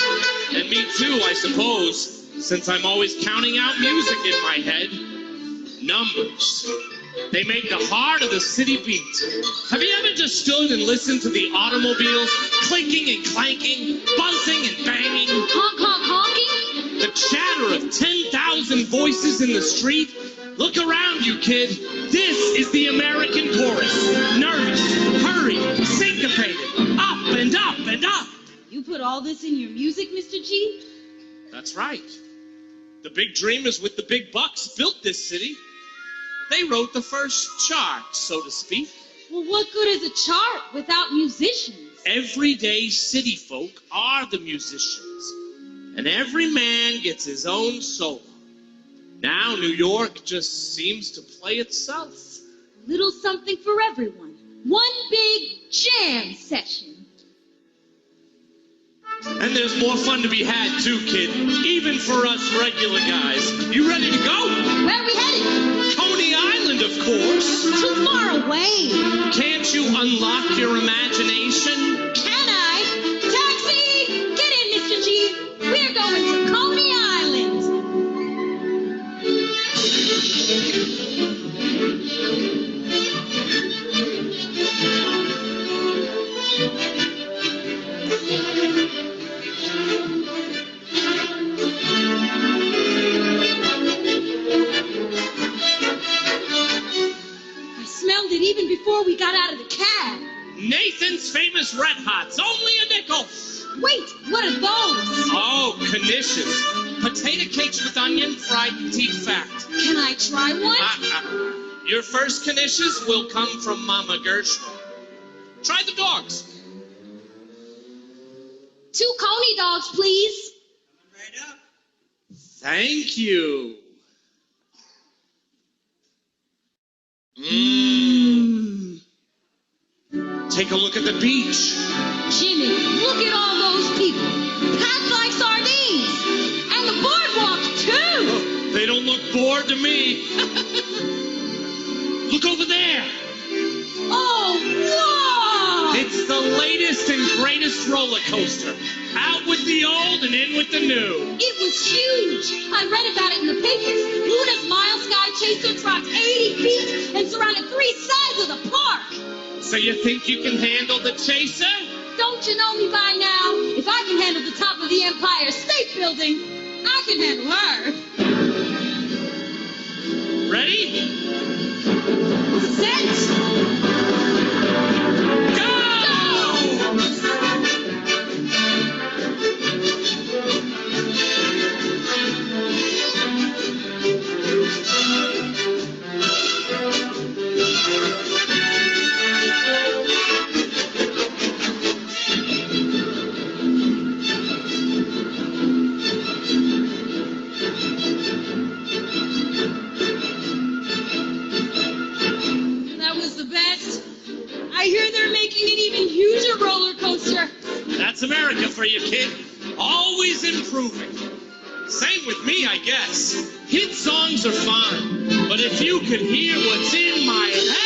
S18: And me too, I suppose. since I'm always counting out music in my head. Numbers. They make the heart of the city beat. Have you ever just stood and listened to the automobiles clinking and clanking, buzzing and banging?
S17: Honk, honk, honking?
S18: The chatter of 10,000 voices in the street? Look around you, kid. This is the American chorus. Nervous, hurried, syncopated, up and up and up.
S17: You put all this in your music, Mr. G?
S18: That's right. The big dreamers with the big bucks built this city. They wrote the first chart, so to speak.
S17: Well, what good is a chart without musicians?
S18: Everyday city folk are the musicians, and every man gets his own solo. Now New York just seems to play itself.
S17: A little something for everyone. One big jam session.
S18: And there's more fun to be had too, kid, even for us regular guys. You ready to go?
S17: Where are we headed?
S18: Coney Island, of course.
S17: Too far away.
S18: Can't you unlock your imagination?
S17: Can I? Taxi! Get in, Mr. G. We're going to Coney Island. I smelled it even before we got out of the cab.
S18: Nathan's famous Red Hots, only a nickel.
S17: Wait, what are those?
S18: Oh, knishes. Potato cakes with onion, fried petite fat.
S17: Can I try one?
S18: Your first knishes will come from Mama Gershwin. Try the dogs.
S17: 2 Coney dogs, please.
S18: Right up. Thank you. Mmm. Take a look at the beach.
S17: Jimmy, look at all those people. Packed like sardines. And the boardwalk, too.
S18: Oh, they don't look bored to me. Look over there.
S17: Oh, whoa!
S18: It's the latest and greatest roller coaster. Out with the old and in with the new.
S17: It was huge. I read about it in the papers. Luna's Mile Sky Chaser dropped 80 feet and surrounded 3 sides of the park.
S18: So you think you can handle the chaser?
S17: Don't you know me by now? If I can handle the top of the Empire State Building, I can handle her.
S18: Ready?
S17: Set.
S18: That's America for you, kid. Always improving. Same with me, I guess. Hit songs are fine, but if you could hear what's in my head.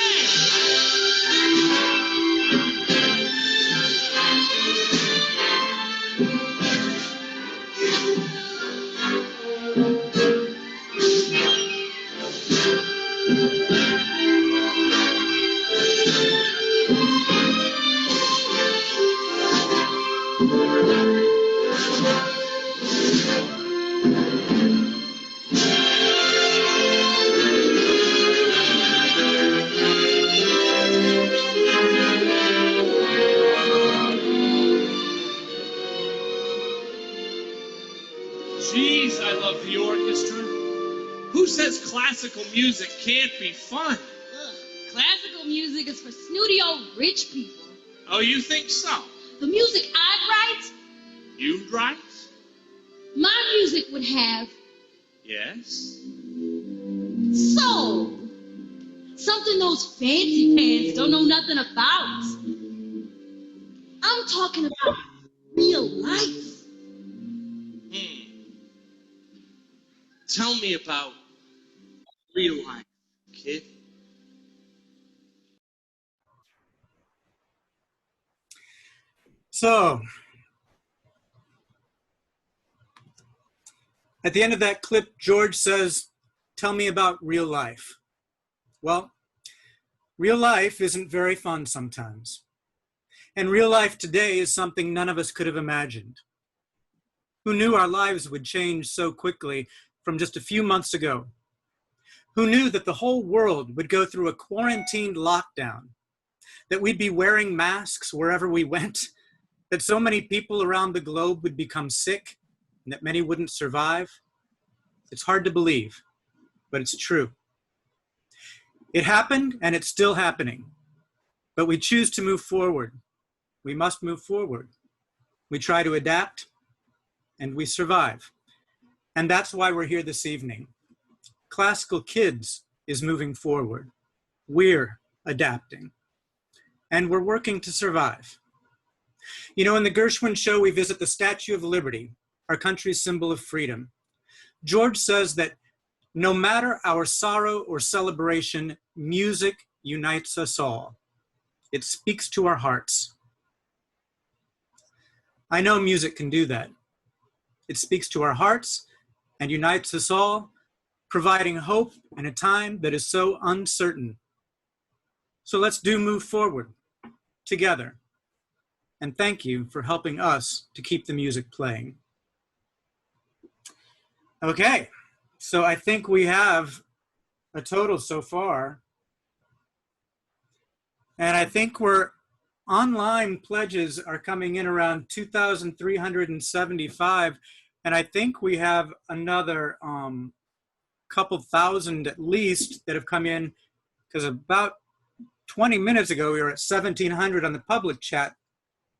S18: Jeez, I love the orchestra. Who says classical music can't be fun?
S17: Ugh, classical music is for snooty old rich people.
S18: Oh, you think so?
S17: The music I'd write,
S18: You'd write?
S17: my music would have
S18: Yes.
S17: soul. Something those fancy pants don't know nothing about. I'm talking about real life.
S18: Tell me about real life, kid.
S4: So, At the end of that clip, George says, "Tell me about real life." Well, real life isn't very fun sometimes. And real life today is something none of us could have imagined. Who knew our lives would change so quickly from just a few months ago? Who knew that the whole world would go through a quarantined lockdown? That we'd be wearing masks wherever we went? That so many people around the globe would become sick and that many wouldn't survive? It's hard to believe, but it's true. It happened and it's still happening, but we choose to move forward. We must move forward. We try to adapt and we survive. And that's why we're here this evening. Classical Kids is moving forward. We're adapting and we're working to survive. You know, in the Gershwin show, we visit the Statue of Liberty, our country's symbol of freedom. George says that no matter our sorrow or celebration, music unites us all. It speaks to our hearts. I know music can do that. It speaks to our hearts and unites us all, providing hope in a time that is so uncertain. So let's move forward together. And thank you for helping us to keep the music playing. Okay, so I think we have a total so far. And I think online pledges are coming in around 2,375. And I think we have another couple thousand at least that have come in, because about 20 minutes ago, we were at 1,700 on the public chat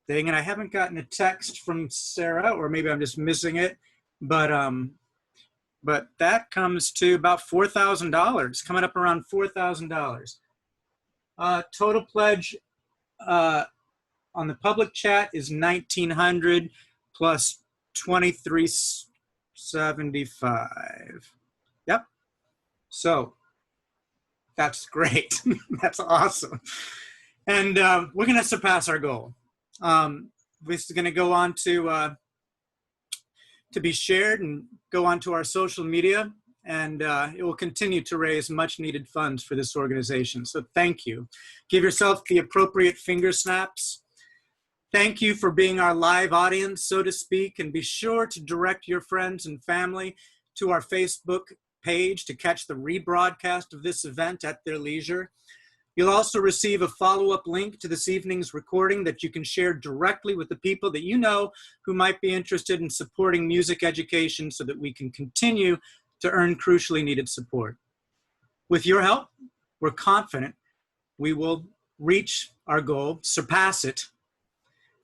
S4: thing, and I haven't gotten a text from Sarah, or maybe I'm just missing it, but that comes to about $4,000, coming up around $4,000. Total pledge on the public chat is 1,900 plus 2,375. Yep. So that's great. That's awesome. And we're going to surpass our goal. This is going to go on to be shared and go on to our social media, and it will continue to raise much needed funds for this organization. So thank you. Give yourself the appropriate finger snaps. Thank you for being our live audience, so to speak, and be sure to direct your friends and family to our Facebook page to catch the rebroadcast of this event at their leisure. You'll also receive a follow-up link to this evening's recording that you can share directly with the people that you know who might be interested in supporting music education so that we can continue to earn crucially needed support. With your help, we're confident we will reach our goal, surpass it,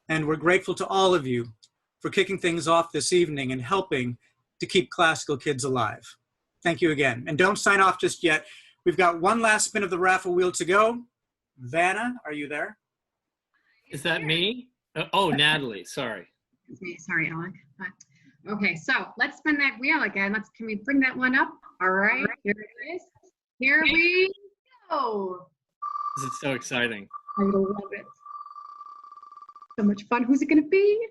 S4: and we're grateful to all of you for kicking things off this evening and helping to keep Classical Kids alive. Thank you again. And don't sign off just yet. We've got one last spin of the raffle wheel to go. Vanna, are you there?
S2: Is that me? Oh, Natalie, sorry.
S1: It's me. Sorry, Alec. Okay, so let's spin that wheel again. Can we bring that one up? All right, here it is. Here we go.
S2: This is so exciting.
S1: I love it. So much fun. Who's it going to be?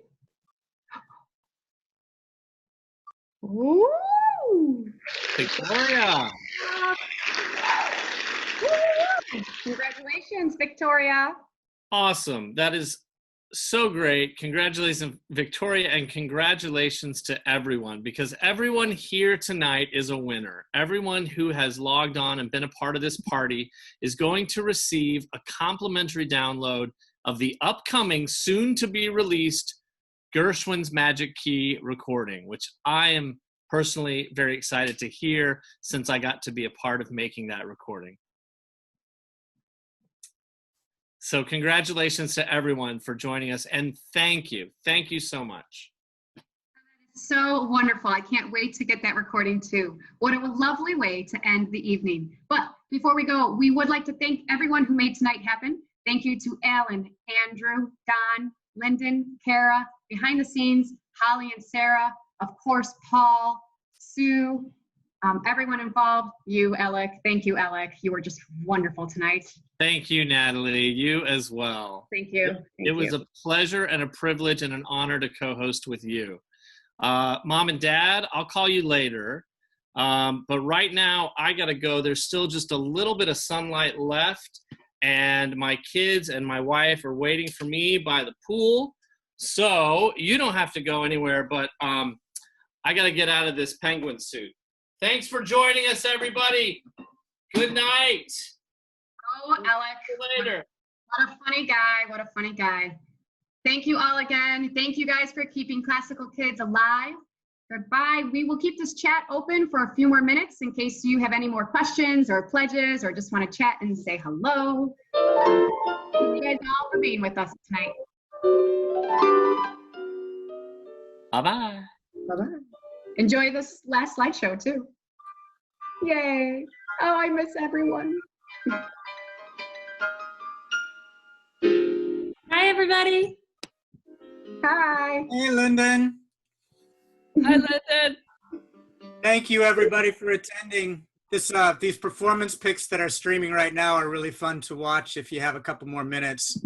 S1: Ooh!
S2: Victoria!
S1: Congratulations, Victoria.
S2: Awesome. That is so great. Congratulations, Victoria, and congratulations to everyone, because everyone here tonight is a winner. Everyone who has logged on and been a part of this party is going to receive a complimentary download of the upcoming, soon-to-be-released Gershwin's Magic Key recording, which I am personally very excited to hear since I got to be a part of making that recording. So congratulations to everyone for joining us, and thank you. Thank you so much.
S1: So wonderful. I can't wait to get that recording too. What a lovely way to end the evening. But before we go, we would like to thank everyone who made tonight happen. Thank you to Alan, Andrew, Don, Lyndon, Kara, behind the scenes, Holly and Sarah, of course, Paul, Sue, everyone involved, you, Alec. Thank you, Alec. You were just wonderful tonight.
S2: Thank you, Natalie. You as well.
S1: Thank you.
S2: It was a pleasure and a privilege and an honor to co-host with you. Mom and Dad, I'll call you later. But right now, I got to go. There's still just a little bit of sunlight left, and my kids and my wife are waiting for me by the pool. So you don't have to go anywhere, but I got to get out of this penguin suit. Thanks for joining us, everybody. Good night.
S1: Oh, Alec.
S2: See you later.
S1: What a funny guy. What a funny guy. Thank you all again. Thank you guys for keeping classical kids alive. Goodbye. We will keep this chat open for a few more minutes in case you have any more questions or pledges or just want to chat and say hello. Thank you guys all for being with us tonight.
S2: Bye-bye.
S1: Bye-bye. Enjoy this last slideshow too. Yay. Oh, I miss everyone.
S15: Hi, everybody.
S1: Hi.
S4: Hey, Lyndon.
S15: Hi, Lyndon.
S4: Thank you, everybody, for attending. These performance pics that are streaming right now are really fun to watch if you have a couple more minutes.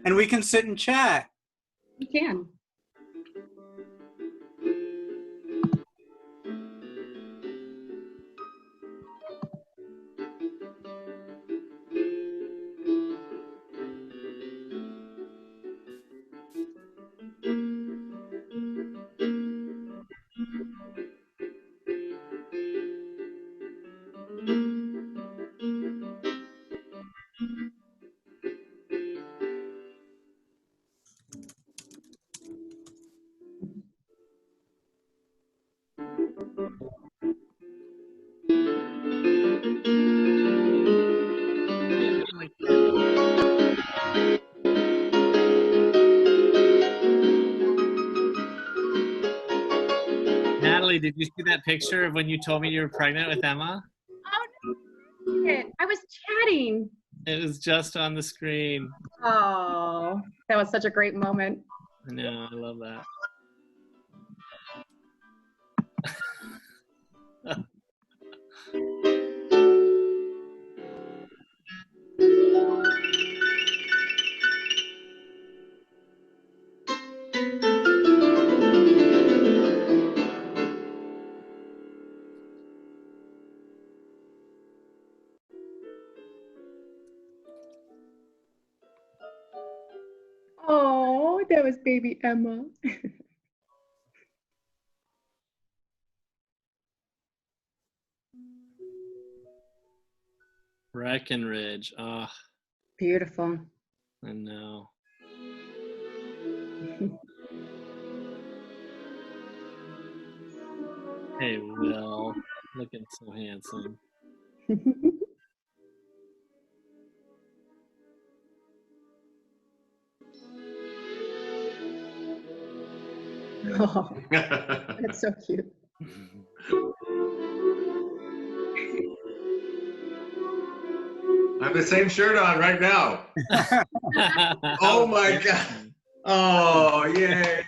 S4: And we can sit and chat.
S1: You can.
S2: Natalie, did you see that picture of when you told me you were pregnant with Emma?
S1: Oh, no. I was chatting.
S2: It was just on the screen.
S1: Oh, that was such a great moment.
S2: I know, I love that.
S1: Oh, that was baby Emma.
S2: Breckenridge. Oh,
S1: Beautiful.
S2: I know. Hey, Will. Looking so handsome.
S1: Oh, that's so cute.
S16: I have the same shirt on right now. Oh my God. Oh, yay.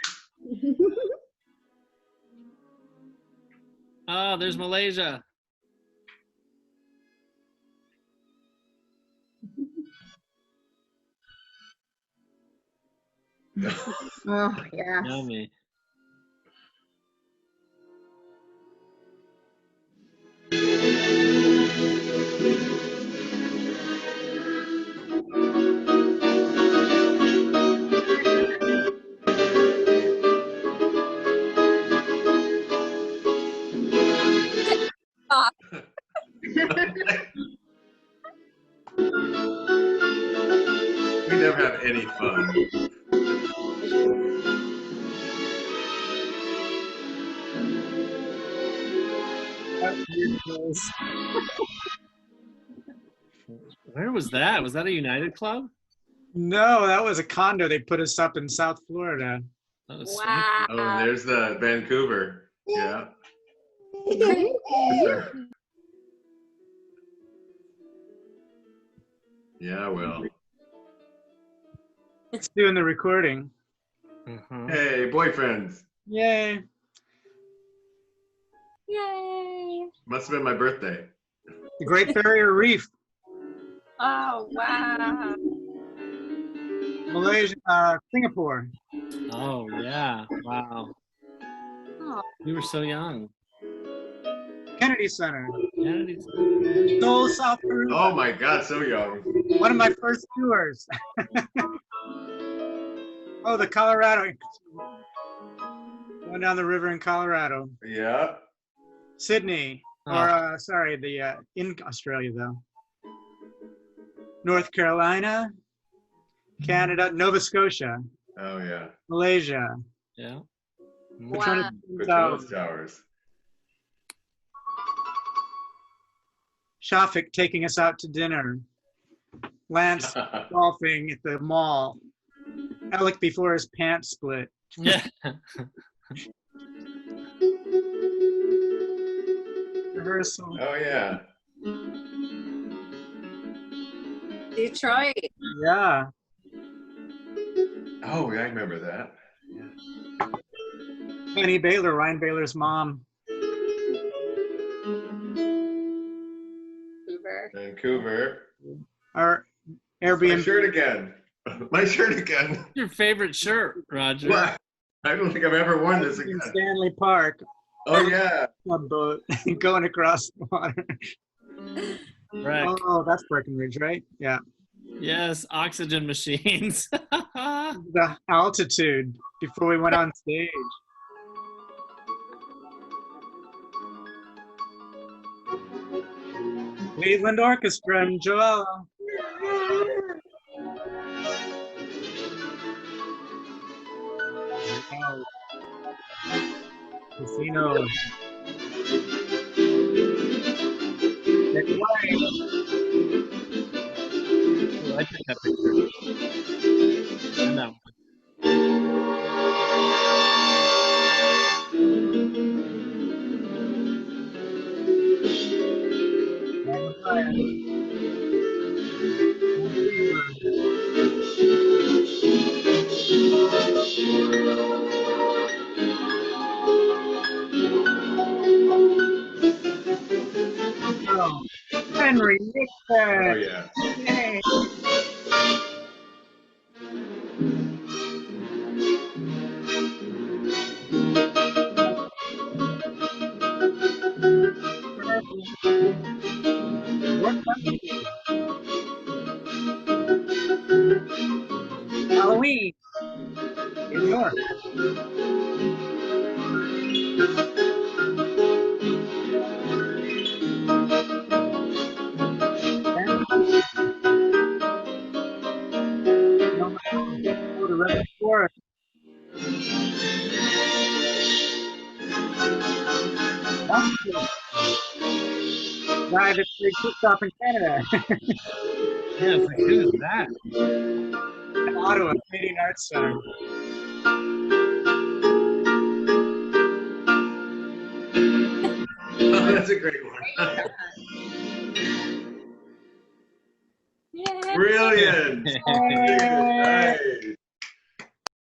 S2: Oh, there's Malaysia.
S1: Oh, yeah.
S2: Yummy.
S16: We never have any fun.
S2: Where was that? Was that a United Club?
S4: No, that was a condo. They put us up in South Florida.
S2: That was
S16: Oh, and there's the Vancouver. Yeah. Yeah, well.
S4: It's doing the recording.
S16: Hey, boyfriends.
S4: Yay.
S15: Yay.
S16: Must have been my birthday.
S4: The Great Barrier Reef.
S15: Oh, wow.
S4: Malaysia, Singapore.
S2: Oh, yeah. Wow. We were so young.
S4: Kennedy Center.
S2: Kennedy Center.
S4: Seoul, South Korea.
S16: Oh my God, so young.
S4: One of my first tours. Oh, the Colorado. Going down the river in Colorado.
S16: Yeah.
S4: Sydney. Or, sorry, in Australia, though. North Carolina. Canada. Nova Scotia.
S16: Oh, yeah.
S4: Malaysia.
S2: Yeah.
S4: Petronas
S16: Petronas Towers.
S4: Shafik taking us out to dinner. Lance golfing at the mall. Alec before his pants split.
S2: Yeah.
S4: Rehearsal.
S16: Oh, yeah.
S15: Detroit.
S4: Yeah.
S16: Oh, yeah, I remember that.
S4: Penny Baylor, Ryan Baylor's mom.
S16: Vancouver.
S4: Our Airbnb.
S16: My shirt again. My shirt again.
S2: Your favorite shirt, Roger.
S16: What? I don't think I've ever worn this
S4: In
S16: again.
S4: Stanley Park.
S16: Oh, yeah.
S4: A boat going across the water.
S2: Right.
S4: Oh, that's Breckenridge, right? Yeah.
S2: Yes, oxygen machines.
S4: The altitude before we went on stage. Cleveland Orchestra and Joella. Casino. Take it away.
S2: Oh, I took that picture. No.
S4: Henry Nixon.
S16: Oh, yeah.
S4: Yay. Halloween. New York. Guy that's big stop in Canada.
S2: Yeah, it's like, who is that?
S4: Ottawa, Canadian Arts Center.
S16: Oh, that's a great one.
S15: Yeah.
S16: Brilliant. Nice.